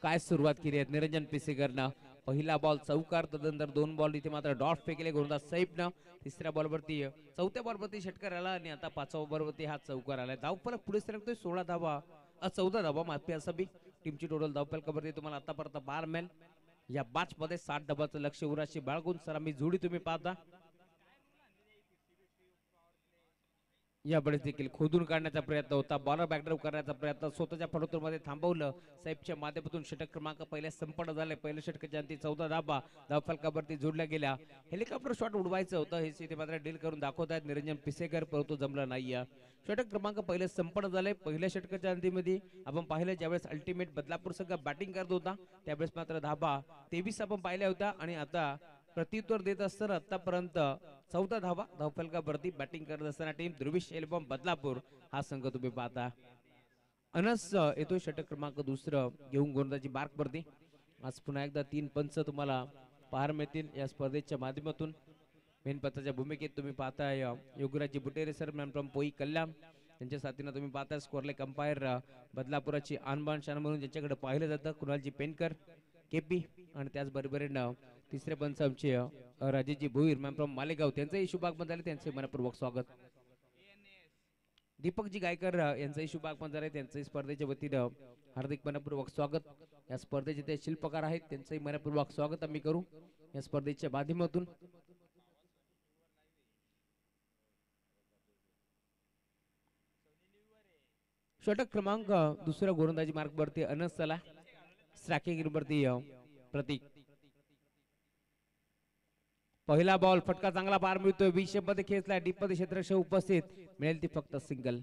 काय सुरुवात केली आहे निरंजन पिसेकरनं. पहिला बॉल चौकार, त्यानंतर 2 बॉल इथे मात्र डॉट फेकले गुरुदास साहेबनं. तिसऱ्या बॉलवरती चौथ्या बॉलवरती षटकार आला आणि आता 5व्या बॉलवरती हा चौकार आलाय. धावफलक पुढे सरकतोय 16 धावा 14 धावा माफी असावी. टीमची टोटल धावफलकावरती तुम्हाला आतापर्यंत बार मिळेल. या मॅच मध्ये 60 धावाचं लक्ष उराशी बाळगून सलामी जोडी तुम्ही पाहता. या बळीस देखील खोदून काढण्याचा प्रयत्न होता. बॉलर बॅकड्राईव्ह करण्याचा प्रयत्न स्वतःच्या फलुतूरमध्ये थांबवलं. साहेबच्या माध्यमातून षटक क्रमांक पहिल्या संपन्न झाले. पहिल्या षटकाच्या अंती 14 धावा धावफलकावरती जोडल्या गेल्या. हेलिकॉप्टर शॉट उडवायचं होतं हे इथे मात्र डील करून दाखवत आहेत निरंजन पिसेकर, परंतु जमलं नाहीये. षटक क्रमांक पहिले संपन्न झाले. पहिल्या षटकाच्या अंतीमध्ये आपण पाहिलं ज्यावेळेस अल्टिमेट बदलापूर संघ बॅटिंग करत होता त्यावेळेस मात्र धावा 23 आपण पाहिल्या होत्या आणि आता प्रत्युत्तर देत असताना आतापर्यंत 14 धावा धावफलकावरती बॅटिंग करत असताना टीम ध्रुवीश एल्बम बदलापूर हा संघ तुम्ही पाहता. अनस येतो षटक क्रमांक दुसरं घेऊन गोलंदाजी मार्कवरती. आज पुन्हा एकदा 3 पंच तुम्हाला पाहायला मिळतील या स्पर्धेच्या माध्यमातून. मेन पंचाच्या भूमिकेत तुम्ही पाहताय योगराजी बुटेरे सर मॅन फ्रॉम पोई कल्याण. त्यांच्या साथीनं तुम्ही पाहताय स्कोरलेक अंपायर बदलापुराची आणबाण शान म्हणून ज्यांच्याकडे पाहिलं जातं कुणालजी पेनकर केपी. आणि त्याचबरोबरीनं तिसरे पंच आमचे राजेजी भोईर मॅम फ्रॉम मालेगाव. त्यांचंही शुभागमन झाले, त्यांचे मनपूर्वक स्वागत. दीपकजी गायकर यांचंही शुभागमन झाले, त्यांचंही स्पर्धेच्या वतीनं हार्दिक मनपूर्वक स्वागत. या स्पर्धेचे ते शिल्पकार आहेत, त्यांचंही मनपूर्वक स्वागत आम्ही करू या स्पर्धेच्या माध्यमातून. षटक क्रमांक दुसरा गोलंदाजी मार्कवरती अनस चला. स्ट्रायकिंग वरती प्रतीक. पहिला बॉल फटका चांगला पार मिळतोय. 20 मध्ये खेचला डीप मध्ये क्षेत्ररक्षक उपस्थित. मिळेल ती फक्त सिंगल.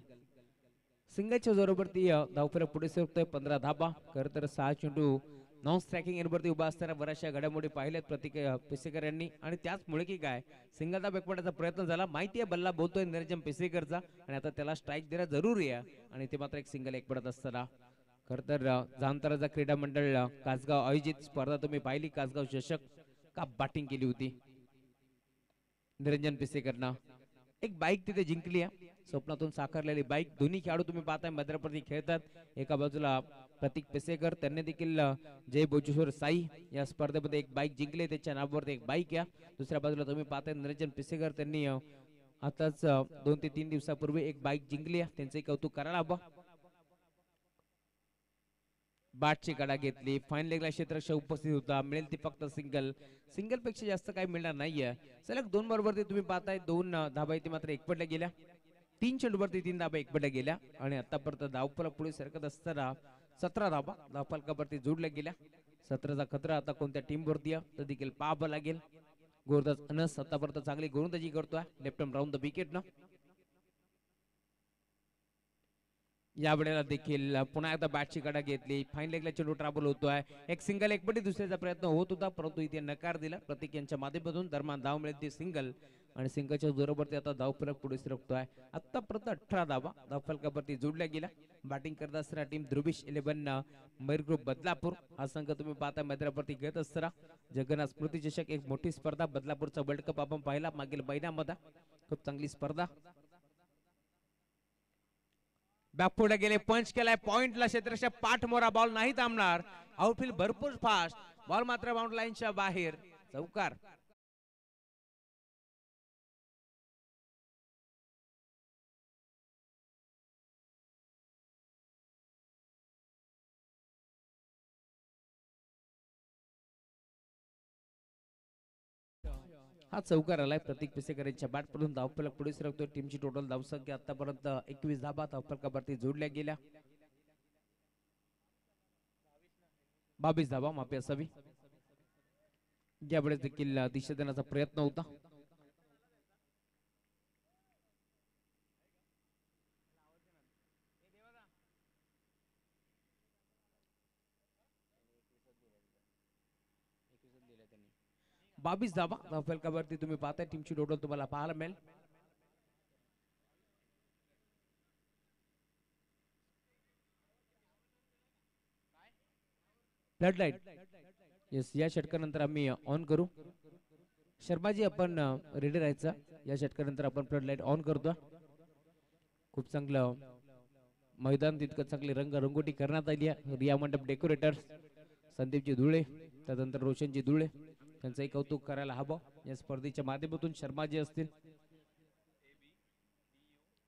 सिंगलच्या जोरावरती धावफलक पुढे सरकतोय 15 धाबा. खरं तर 6 चेंडू नॉन स्ट्रायकिंग एंडवरती उभा असताना बऱ्याचशा घडामोडी पाहिल्यात प्रतीक पिसेकर यांनी आणि त्याचमुळे की काय सिंगल दाब एकपटाचा प्रयत्न झाला. माहिती आहे बल्ला बोलतोय निरंजन पिसेकरचा आणि आता त्याला स्ट्राईक देणं जरुरी आहे आणि ते मात्र एक सिंगल एकपटत असताना खर तर जामताराचा क्रीडा मंडळ कासगाव आयोजित स्पर्धा तुम्ही पाहिली. कासगाव चषक का बॅटिंग केली होती निरंजन पिसेकरनं. एक बाईक तिथे जिंकली आहे, स्वप्नातून साकारलेली बाईक. दोन्ही खेळाडू तुम्ही पाहताय मध्यप्रती खेळतात. एका बाजूला प्रतीक पिसेकर, त्यांनी देखील जय बोचेश्वर साई या स्पर्धेमध्ये एक बाईक जिंकली, त्याच्या नावावरती एक बाईक या. दुसऱ्या बाजूला तुम्ही पाहताय निरंजन पिसेकर, त्यांनी आताच 2 ते 3 दिवसापूर्वी एक बाईक जिंकली आहे, त्यांचे कौतुक करायला हवं. बाटची कडा घेतली, फाईन लेगला क्षेत्ररक्षक उपस्थित होता, मिळेल ती फक्त सिंगल. सिंगल पेक्षा जास्त काही मिळणार नाहीये. सलग 2 बरोबरती तुम्ही पाहताय 2 धाबा इथे मात्र एकपटल्या गेल्या, 3 चेंडूवरती 3 धाबा एकपटल्या गेल्या आणि आतापर्यंत धावफलक पुढे सरकत असताना 17 धाबा धावफलकावरती जोडल्या गेल्या. 17चा खतरा आता कोणत्या टीम वरती आहे तर देखील पाहावं लागेल. गोरदास अनस आतापर्यंत चांगली गोलंदाजी करतोय left arm round the wicket न. या वेळेला देखील पुन्हा एकदा बॅटची कडा घेतली, फाईन लेगला चेंडू ट्रॅव्हल होतोय. एक सिंगल एकपटी दुसऱ्याचा प्रयत्न होत होता परंतु इथे नकार दिला प्रतीक यांच्या माध्यमातून. दरम्यान धाव मिळते सिंगल आणि सिंगलच्या जोरावरती आता धावफलक पुढे सरकतोय. आतापर्यंत 18 धावा धावफलकावरती जोडल्या गेल्या. बॅटिंग करत असताना टीम ध्रुविश 11 मयूर ग्रुप बदलापूर हा संघ तुम्ही पाहता मैदानावरती घेत असताना जगन्नाथ स्मृती चषक एक मोठी स्पर्धा. बदलापूरचा वर्ल्ड कप आपण पाहिला मागील महिन्यामध्ये, खूप चांगली स्पर्धा. बॅकफुटला गेले, पंच केलाय, पॉइंटला क्षेत्ररक्षक पाठमोरा, बॉल नाही थांबणार. आउटफील्ड भरपूर फास्ट, बॉल मात्र बाउंड्री लाईनच्या बाहेर, चौकार. हा चौकार आलाय प्रतीक पिसेकर यांच्या बॅट पडून. धावफलक पुढे सरकतोय. टीमची टोटल धावसंख्या आतापर्यंत 21 धाबा धावफलकावरती जोडल्या गेल्या. 22 धाबा माफी असावी. यावेळेस देखील दिशा देण्याचा प्रयत्न होता. बावीस धाबा धावफलकावरती तुम्ही पाहताय. टीमची टोटल तुम्हाला पाहायला मिळेल. फ्लड लाईट येस, या षटकानंतर आम्ही ऑन करू. शर्माजी आपण रेडी राहायचं. या षटकानंतर आपण फ्लड लाईट ऑन करतो. खूप चांगलं मैदान, तितकं चांगली रंगरंगोटी करण्यात आली आहे. रिया मंडप डेकोरेटर्स संदीपजी धुळे, त्यानंतर रोशनजी धुळे, त्यांचंही कौतुक करायला हवं. या स्पर्धेच्या माध्यमातून शर्माजी असतील,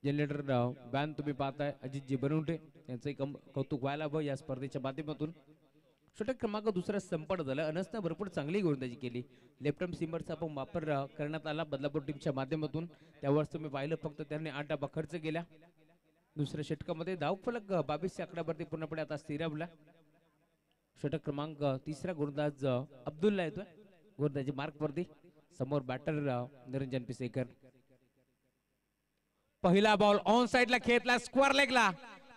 जनरेटर बॅन तुम्ही पाहताय अजितजी बनवटे, त्यांचंही कौतुक व्हायला हवं या स्पर्धेच्या माध्यमातून. षटक क्रमांक दुसरा संपन्न झाला. अनसनं भरपूर चांगली गोलंदाजी केली. लेफ्ट आर्म सीमरचा पण वापर करण्यात आला बदलापूर टीमच्या माध्यमातून. त्यावर तुम्ही पाहिलं फक्त त्यांनी 8 डाबा खर्च केला. दुसऱ्या षटकामध्ये धावफलक 22 आकड्यावरती पूर्णपणे आता स्थिरावला. षटक क्रमांक तिसरा गोलंदाज अब्दुल्ला येतोय गोलंदाजी मार्क वरती. समोर बॅटर निरंजन पिसेकर. पहिला बॉल ऑन साइडला खेळला, स्क्वेअर लेगला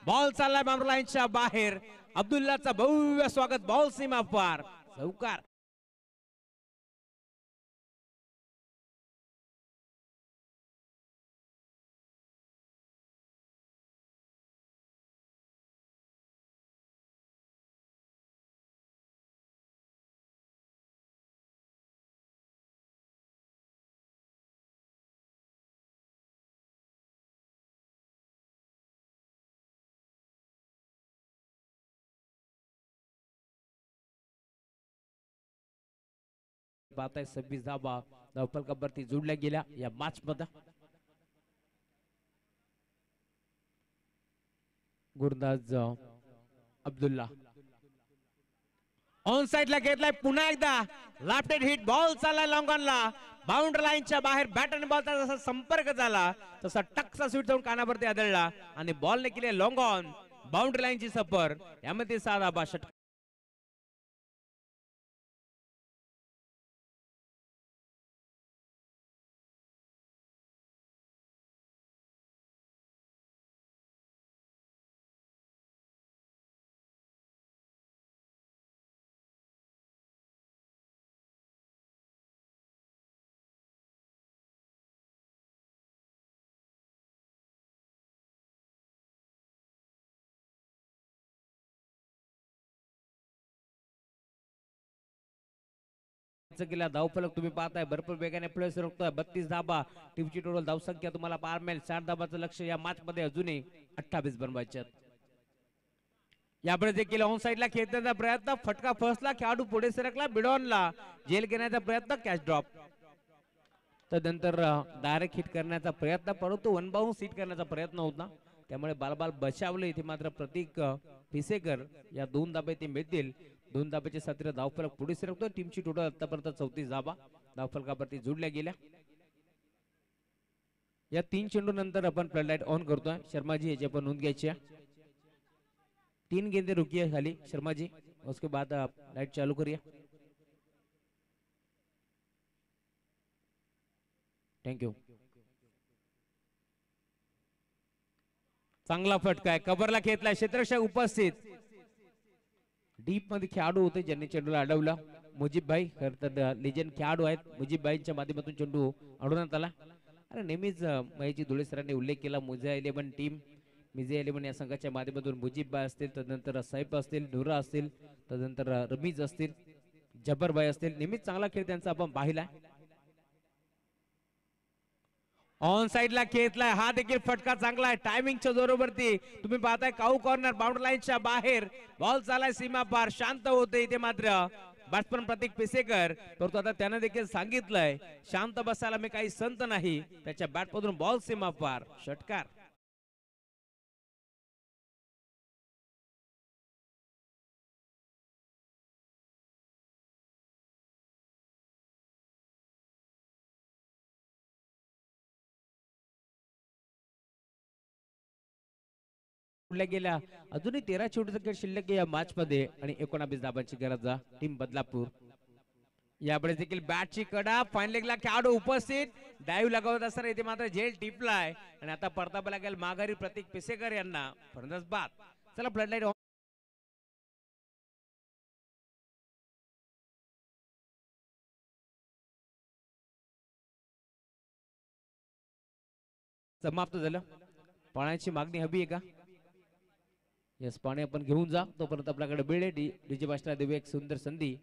बॉल चाललाय बाउंड्री लाईनच्या बाहेर. अब्दुल्लाचा भव्य स्वागत, बॉल सीमा पार, चौकार. पाहताय 26 धाबा धावफलकावरती जोडल्या गेल्या या मॅच मध्ये. गोलंदाज अब्दुल्ला ऑन साइडला घेतलाय, पुन्हा एकदा लेफ्ट हिट, बॉल चाललाय लॉंग ऑनला बाउंड्री लाईनच्या बाहेर. बॅट आणि बॉलचा जसा संपर्क झाला तसा टकसा स्वीट जाऊन कानावरती आदळला आणि बॉलने केले लॉंग ऑन बाउंड्री लाईनची सफर. यामध्ये 6 धाबा. खर्च केला धावफलक तुम्ही पाहताय भरपूर वेगाने प्लेस रोखतोय 32 धाबा टीमची टोटल धावसंख्या तुम्हाला पाहायला मिळेल 60 धाबाचं लक्ष या मॅच मध्ये अजूनही 28 बनवायचे यापुढे देखील ऑन साइडला खेळण्याचा प्रयत्न फटका फसला खेळाडू पुढे सरकला बिडॉनला जेल घेण्याचा प्रयत्न कॅच ड्रॉप तदनंतर डायरेक्ट हिट करण्याचा प्रयत्न परंतु वन बाउंस हिट करण्याचा प्रयत्न होता त्यामुळे बालबाल बचावले इथे मात्र प्रतीक पिसेकर या 2 धाबे ते मिळतील 2 धाब्याचे 17 धावफलक पुढे सरकतो टीमची टोटल आतापर्यंत 34 धाबा धावफलकावरती जोडल्या गेल्या या 3 चेंडू नंतर आपण फ्लड लाईट ऑन करतोय शर्माजी याची आपण नोंद घ्यायची 3 गेंदे रुकी है खाली शर्मा जी उसके बाद आप लाइट चालू करिए थैंक यू चांगला फटका आहे कबरला घेतलाय क्षेत्ररक्षक उपस्थित डीप मध्ये खेळाडू होते ज्यांनी चेंडूला अडवला मुजीब भाई खर तर लिजंड खेळाडू आहेत मुजीब भाईंच्या माध्यमातून चेंडू अडवण्यात आला आणि नेहमीच महेशजी धुळे सरांनी उल्लेख केला मुजा 11 टीम मिजे 11 या संघाच्या माध्यमातून मुजीब भाई असतील तदनंतर साहेब असतील नूरा असतील तदनंतर रमीज असतील जब्बर भाई असतील नेहमीच चांगला खेळ त्यांचा आपण पाहिला ऑन साइडला खेळलाय हा देखील फटका चांगला आहे टायमिंगच्या जोरावरती तुम्ही पाहताय काऊ कॉर्नर बाउंड्री लाईनच्या बाहेर बॉल चालाय सीमा पार शांत होते इथे मात्र बॅट्समन प्रतीक पिसेकर परंतु आता त्याने देखील सांगितलंय शांत बसायला मी काही संत नाही त्याच्या बॅट मधून बॉल सीमा पार षटकार गेल्या अजूनही 13 चेंडूचा खेळ शिल्लक या मॅच मध्ये आणि 19 धाबांची गरज टीम बदलापूर यापुढे देखील बॅटची कडा फाईन लेगला खेळाडू उपस्थित डाईव्ह लगावत असताना इथे मात्र झेल टिपलाय आणि आता परतावा लागेल माघारी प्रतीक पिसेकर यांना फलंदाज बाद चला फ्लड लाईट समाप्त झालं पाण्याची मागणी हवी आहे का यस पाणी आपण घेऊन जा तोपर्यंत आपल्याकडे वेळ आहे डीजे मास्टर देऊ एक सुंदर संधी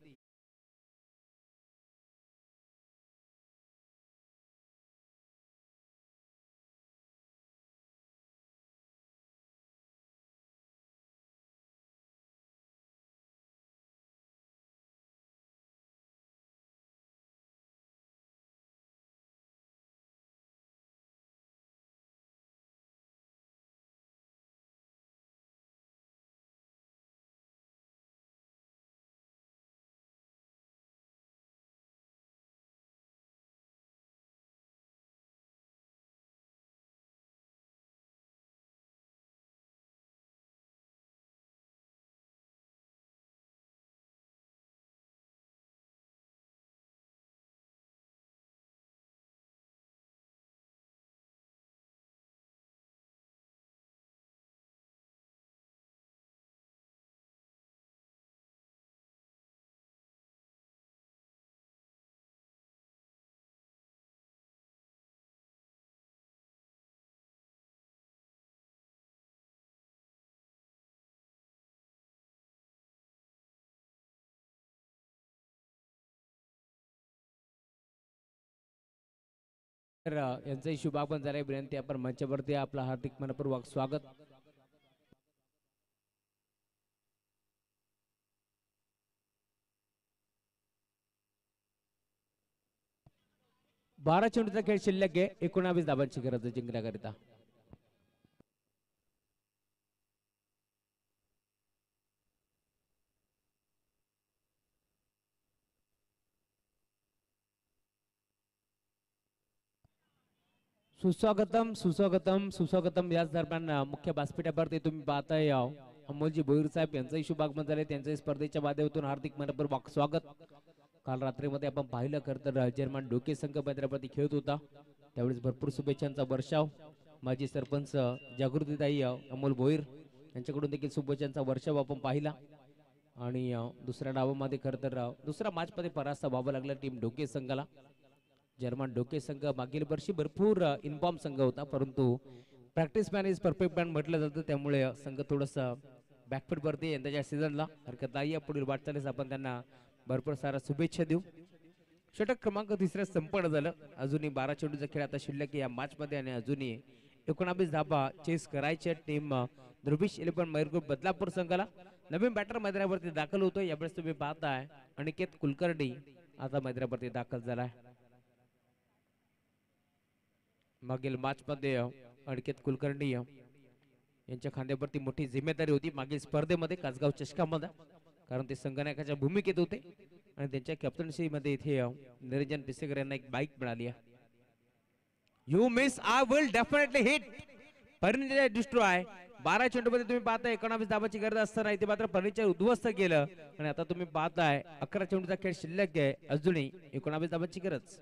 तर यांचाही शुभागमन झालाय विनंती आपण मंचावरती आपला हार्दिक मनपूर्वक स्वागत बारा चेंडूचा खेळ शिल्लक आहे 19 धाबांची गरज जिंकण्याकरिता सुस्वागतम सुस्वागतम सुस्वागतम याच दरम्यान मुख्य व्यासपीठावरती तुम्ही पाहताय अमोलजी भोईर साहेब यांचंही शुभागमन झाले त्यांच्याही स्पर्धेच्या माध्यमातून हार्दिक मनपूर्वक स्वागत काल रात्रीमध्ये आपण पाहिलं खरं तर जर्मन डोके संघ मैदानावरती खेळत होता त्यावेळेस भरपूर शुभेच्छांचा वर्षाव माजी सरपंच जागृतीताई अमोल भोईर यांच्याकडून देखील शुभेच्छांचा वर्षाव आपण पाहिला आणि दुसऱ्या डावामध्ये खरं तर दुसऱ्या मॅच मध्ये परास्त व्हावं लागला टीम डोके संघाला जर्मन डोके संघ मागील वर्षी भरपूर इन्फॉर्म संघ होता परंतु practice man is perfect man म्हटलं जातं त्यामुळे संघ थोडंसं बॅकफूट वरती यंदाच्या सीझनला हरकत नाही पुढील वाटचालीस आपण त्यांना भरपूर सारा शुभेच्छा देऊ षटक क्रमांक तिसऱ्या संपन्न झालं. अजूनही 12 चेंडूचा खेळ आता शिल्लक आहे या मॅच मध्ये आणि अजूनही 19 धाबा चेस करायच्या टीम ध्रुवीश 11 मैरगुड बदलापूर संघाला. नवीन बॅटर मैदानावरती दाखल होतोय. यावेळेस तुम्ही पाहताय अनिकेत कुलकर्णी आता मैदानावरती दाखल झालाय. मागील मॅच मध्ये अनिकेत कुलकर्णी यांच्या खांद्यावरती मोठी जिम्मेदारी होती मागील स्पर्धेमध्ये कासगाव चषकामध्ये, कारण ते संघनायकाच्या भूमिकेत होते आणि त्यांच्या कॅप्टन्सी मध्ये इथे निरंजन पिसेकर यांना एक बाईक मिळाली आहे. You miss I will definitely hit furniture destroy. 12 चेंडू मध्ये तुम्ही पाहताय 19 धाबाची गरज असताना इथे मात्र फर्निचर उद्ध्वस्त केलं आणि आता तुम्ही पाहताय 11 चेंडूचा खेळ शिल्लक आहे. अजूनही 19 धाबाची गरज.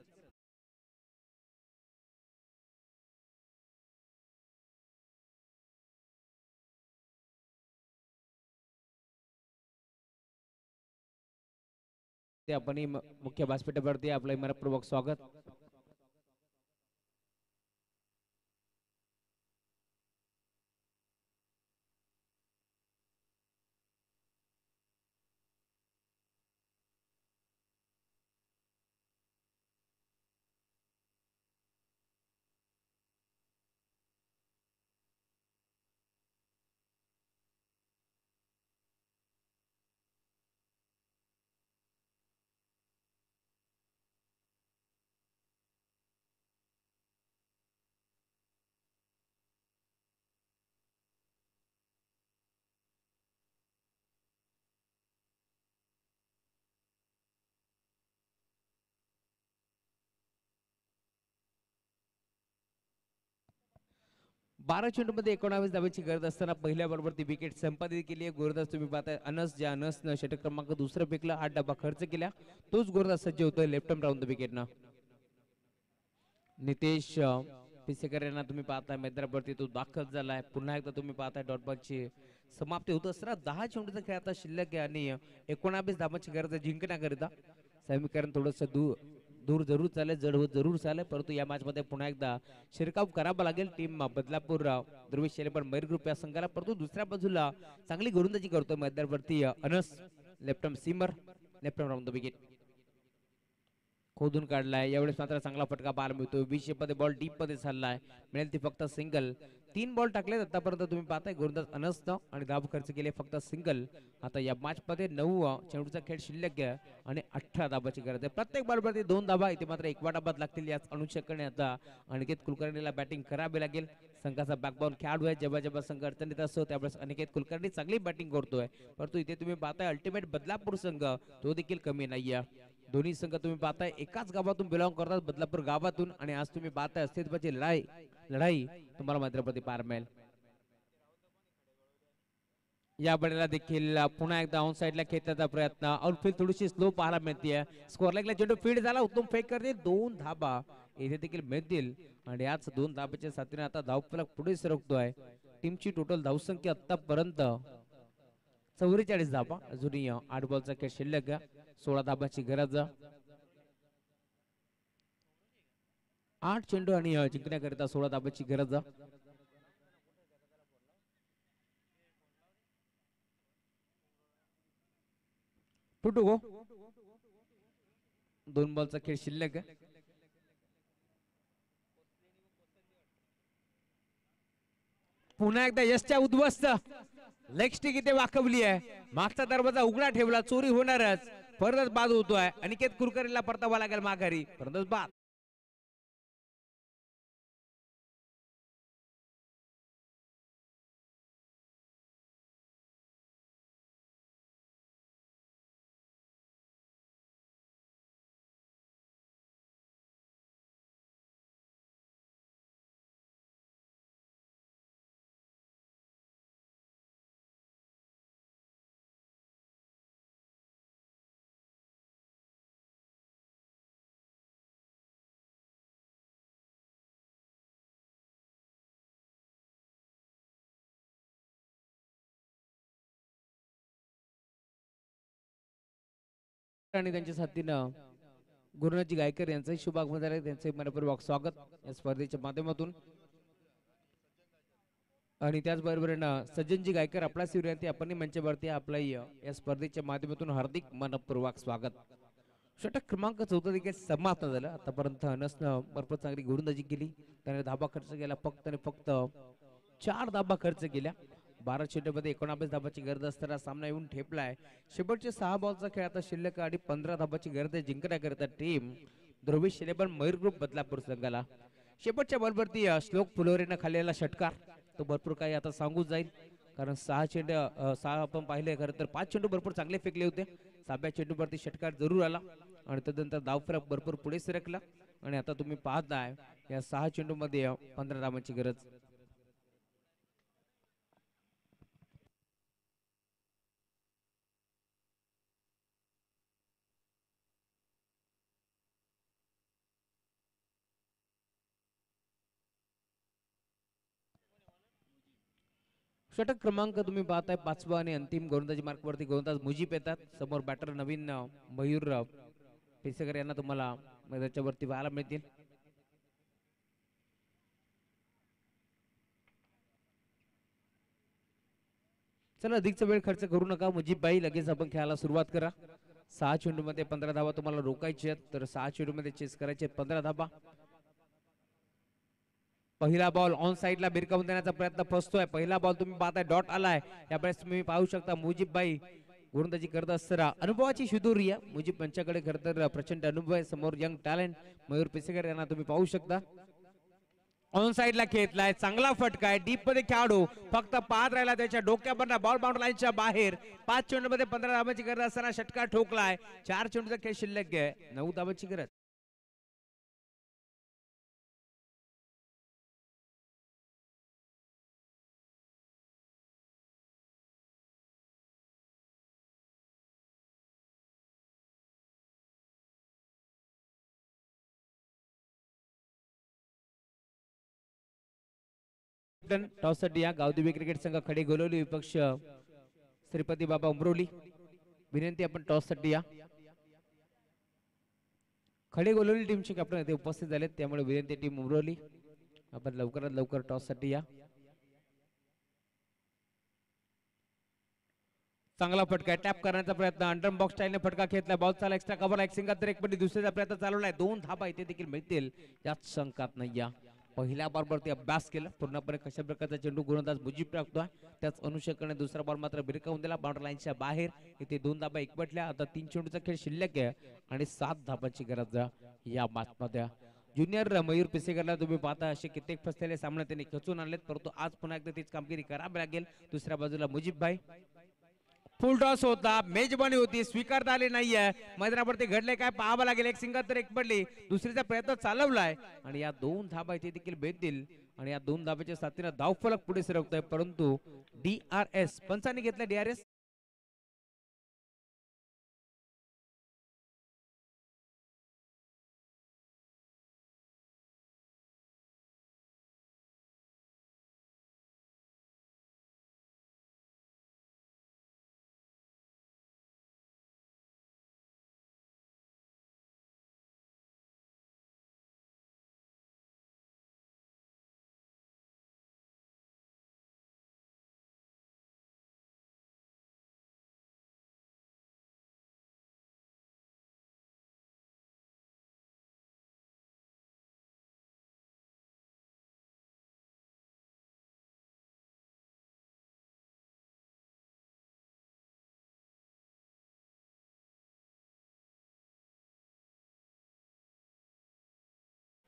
ते आपण मुख्य व्यासपीठावरती आपलं मनपूर्वक स्वागत. बारा चेंडू मध्ये 19 धावेची गरज असताना पहिल्या बॉलवरती विकेट संपादित केली आहे. गोलंदाज तुम्ही पाहताय अनस, ज्या अनसनं षटक क्रमांक दुसरं फेकला, 8 डबा खर्च केला, तोच गोलंदाज सज्ज होतोय लेफ्ट आर्म राऊंड द विकेटनं. नितेश पिसेकर यांना तुम्ही पाहताय मैदानावरती तो दाखल झालाय. पुन्हा एकदा तुम्ही पाहताय डॉट बॉलची समाप्ती होत असताना 10 चेंडूचा खेळ आता शिल्लक आहे आणि 19 धावांची गरज जिंकण्याकरिता समीकरण थोडस दूर जरूर चालेल, जड होत जरूर चालेल, परंतु या मॅच मध्ये पुन्हा एकदा शिरकाव करावा लागेल टीम बदलापूर ध्रुवीश 11 मैर ग्रुप या संघाला. परंतु दुसऱ्या बाजूला चांगली गोलंदाजी करतोय मैदानावरती Anas, left arm seamer, left arm round the wicket खोदून काढलाय. यावेळेस मात्र चांगला फटका पाहायला मिळतो. 20 मध्ये बॉल डीप मध्ये चाललाय, मिळेल ती फक्त सिंगल. 3 बॉल टाकले आतापर्यंत तुम्ही पाहताय गोलंदाज अनसनं आणि धाव खर्च केले फक्त सिंगल. आता या मॅच मध्ये 9 चेंडूचा खेळ शिल्लक आहे आणि 18 धाबाची गरज आहे. प्रत्येक बॉलवरती 2 धाबा, इथे मात्र 1 डाबात लागतील. याच अनुषंगाने आता अनिकेत कुलकर्णीला बॅटिंग करावी लागेल. संघाचा बॅकबॉन खेळाडू आहे. जेव्हा जेव्हा संघ अडचणीत असतो त्यावेळेस अनिकेत कुलकर्णी चांगली बॅटिंग करतोय, परंतु इथे तुम्ही पाहताय अल्टिमेट बदलापूर संघ तो देखील कमी नाहीये. दोन्ही संघ तुम्ही पाहताय एकाच गावातून बिलॉंग करतात, बदलापूर गावातून, आणि आज तुम्ही पाहताय अस्तित्वाची लढाई तुम्हाला मैदानावरती पार मिळेल. या बळीला देखील पुन्हा एकदा ऑन साइडला खेळण्याचा प्रयत्न. आउटफील्ड थोडीशी स्लो पाहायला मिळते. स्कोअर लाईनला चेंडू फील्ड झाला, उत्तम फेक करते, 2 धाबा इथे देखील मिळतील आणि याच 2 धाब्याच्या साथीने आता धावफलक पुढे सरकतोय. टीमची टोटल धावसंख्या आतापर्यंत 44 धाबा. अजूनही 8 बॉलचा खेळ शिल्लक, 16 धाबाची गरज. 8 चेंडू आणि जिंकण्याकरिता 16 धाबाची गरज. To go. 2 बॉलचा खेळ शिल्लक. पुन्हा एकदा यशच्या उद्ध्वस्त लेग स्टिक इथे वाकवली आहे. मागचा दरवाजा उघडा ठेवला, चोरी होणारच. परत बाद होतोय. अनिकेत कुलकर्णीला परतावा लागेल माघारी, परत बाद. आणि त्यांच्या साथीनं गुरुनाथजी गायकर यांचं शुभागमन झालं. त्यांचे मनपूर्वक स्वागत या स्पर्धेच्या माध्यमातून. आणि त्याचबरोबर सज्जनजी गायकर आपल्याच विनंती आपण मंचावरती आपल्या या स्पर्धेच्या माध्यमातून हार्दिक मनपूर्वक स्वागत. षटक क्रमांक 14 देखील समाप्त झालं. आतापर्यंत अनसनं भरपूर चांगली गोलंदाजी केली. त्याने धाबा खर्च केला फक्त आणि फक्त 4 धाबा खर्च केल्या. 12 चेंडूमध्ये 19 धाबाची गरज असताना सामना येऊन ठेपलाय. शेवटचे 6 बॉलचा खेळ आता शिल्लक आणि 15 धाबाची गरज आहे जिंकण्याकरिता टीम ध्रुवीश 11 मयूर ग्रुप बदलापूर संघाला. शेवटच्या बॉलवरती श्लोक फुलोरेनं खाल्लेला षटकार तो भरपूर काही आता सांगून जाईल. कारण 6 आपण पाहिले खरं तर 5 चेंडू भरपूर चांगले फेकले होते. 6व्या चेंडूवरती षटकार जरूर आला आणि त्यानंतर धावफरक भरपूर पुढे सरकला आणि आता तुम्ही पाहताय या 6 चेंडूमध्ये 15 धावांची गरज. षटक क्रमांक तुम्ही पाहताय 5वा आणि अंतिम गोलंदाजी मार्कवरती गोलंदाज मुजीब येतात. समोर बॅटर नवीन मयूर पेसेकर यांना तुम्हाला त्याच्यावरती पाहायला मिळतील. चला अधिकचा वेळ खर्च करू नका मुजीब भाई, लगेच आपण खेळायला सुरुवात करा. 6 चेंडूमध्ये 15 धावा तुम्हाला रोखायचे आहेत, तर 6 चेंडूमध्ये चेस करायचे 15 धावा. पहिला बॉल ऑन साइडला भिरकावून देण्याचा प्रयत्न फसतोय. पहिला बॉल तुम्ही पाहताय डॉट आलाय. यावेळेस तुम्ही पाहू शकता मुजीब भाई गोलंदाजी करत असताना अनुभवाची शिदोरिया. मुजीब यांच्याकडे खरं तर प्रचंड अनुभव आहे. समोर यंग टॅलेंट मयूर पेसेकर यांना तुम्ही पाहू शकता. ऑन साइडला खेळलाय, चांगला फटका आहे. डीप मध्ये खेळाडू फक्त पाहत राहिला, त्याच्या डोक्यावर बॉल बाउंड लाईनच्या बाहेर. 5 चेंडूमध्ये 15 धावांची गरज असताना षटकार ठोकलाय. 4 चेंडूचा खेळ शिल्लक आहे, 9 धावांची गरज. टॉस साठी या गावदेवी क्रिकेट संघ खडे गोलवली विपक्ष श्रीपती बाबा उमरोली. विनंती आपण टॉस साठी या. खडे गोलवली टीमचे कॅप्टन येथे उपस्थित झालेत, त्यामुळे विनंती टीम उमरोली आपण लवकरात लवकर टॉस साठी या. चांगला फटका टॅप करण्याचा प्रयत्न, अंडर बॉक्स स्टाईलने फटका घेतला. बॉल चाला एक्स्ट्रा कव्हर एक सिंगल तर एक पट्टी दुसऱ्याचा प्रयत्न चालवलाय. 2 धाबा इथे देखील मिळतील यात शंकात नाही. या पहिल्या बॉलवरती अभ्यास केला पूर्णपणे कशा प्रकारचा चेंडू गोलंदाज मुजीब टाकतोय, त्याच अनुषंगाने दुसरा बॉल मात्र भिरकावून दिला बाउंड्री लाईनच्या बाहेर. इथे 2 धाबा एकवटल्या. आता 3 चेंडूचा खेळ शिल्लक आहे आणि 7 धाबांची गरज या मॅचमध्ये. ज्युनियर मयूर पेसेकरला तुम्ही पाहता असे कित्येक फसलेले सामने त्यांनी खचून आणलेत, परंतु आज पुन्हा एकदा तीच कामगिरी करावी लागेल. दुसऱ्या बाजूला मुजीब भाई फुल टॉस होता, मेजबानी होती, स्वीकारता आली नाहीये. मैदानावरती घडले काय पाहावं लागेल. एक सिंगल तर एक पडली, दुसरीचा प्रयत्न चालवलाय आणि या 2 धाबा इथे देखील भेटतील आणि या 2 धाब्याच्या साथीने धावफलक पुढे सरकतोय. परंतु DRS पंचांनी घेतला. DRS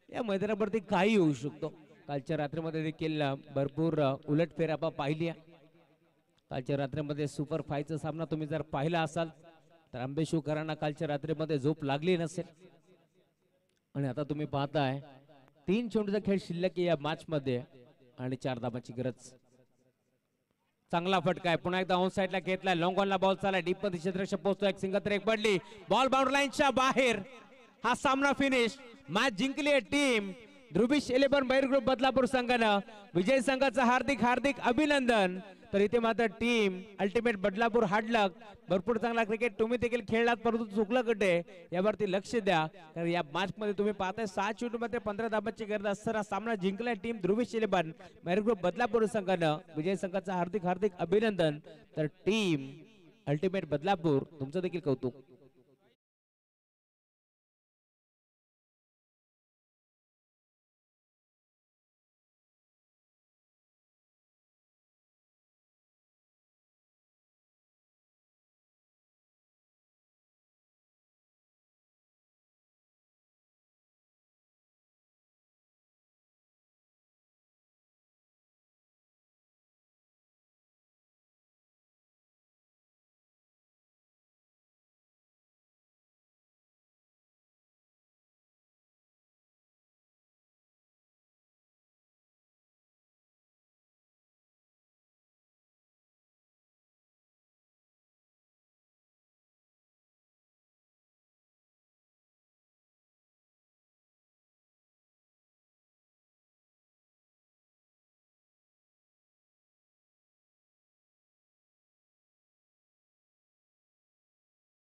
या मैदानावरती काही होऊ शकतो. कालच्या रात्रीमध्ये देखील भरपूर उलटफेर आपण पाहिली. कालच्या रात्रीमध्ये सुपर 5चा सामना तुम्ही जर पाहिला असाल तर आंबेशूकरांना कालच्या रात्रीमध्ये झोप लागली नसेल. आणि आता तुम्ही पाहताय 3 चेंडूचा खेळ शिल्लक या मॅच मध्ये आणि 4 धाबांची गरज. चांगला फटका आहे, पुन्हा एकदा ऑन साइडला घेतलाय. लॉंग ऑनला बॉल चालला, डीप मध्ये क्षेत्ररक्षक पोहोचतो. एक सिंगल तर एक पडली, बॉल बाउंड्री लाईनच्या बाहेर. हा सामना फिनिश. मॅच जिंकली आहे टीम ध्रुवीश 11 बैर ग्रुप बदलापूर संघानं. विजय संघाचं हार्दिक हार्दिक अभिनंदन. तर इथे मात्र टीम अल्टिमेट बदलापूर हार्डलक भरपूर चांगला क्रिकेट तुम्ही देखील खेळलात, परंतु चुकलं कुठे यावरती लक्ष द्या. तर या मॅच मध्ये तुम्ही पाहताय 6 चेंडूमध्ये 15 धाबांची गरज असताना सामना जिंकलाय टीम ध्रुवीश 11 बैर ग्रुप बदलापूर संघानं. विजय संघाचं हार्दिक हार्दिक अभिनंदन. तर टीम अल्टिमेट बदलापूर तुमचं देखील कौतुक.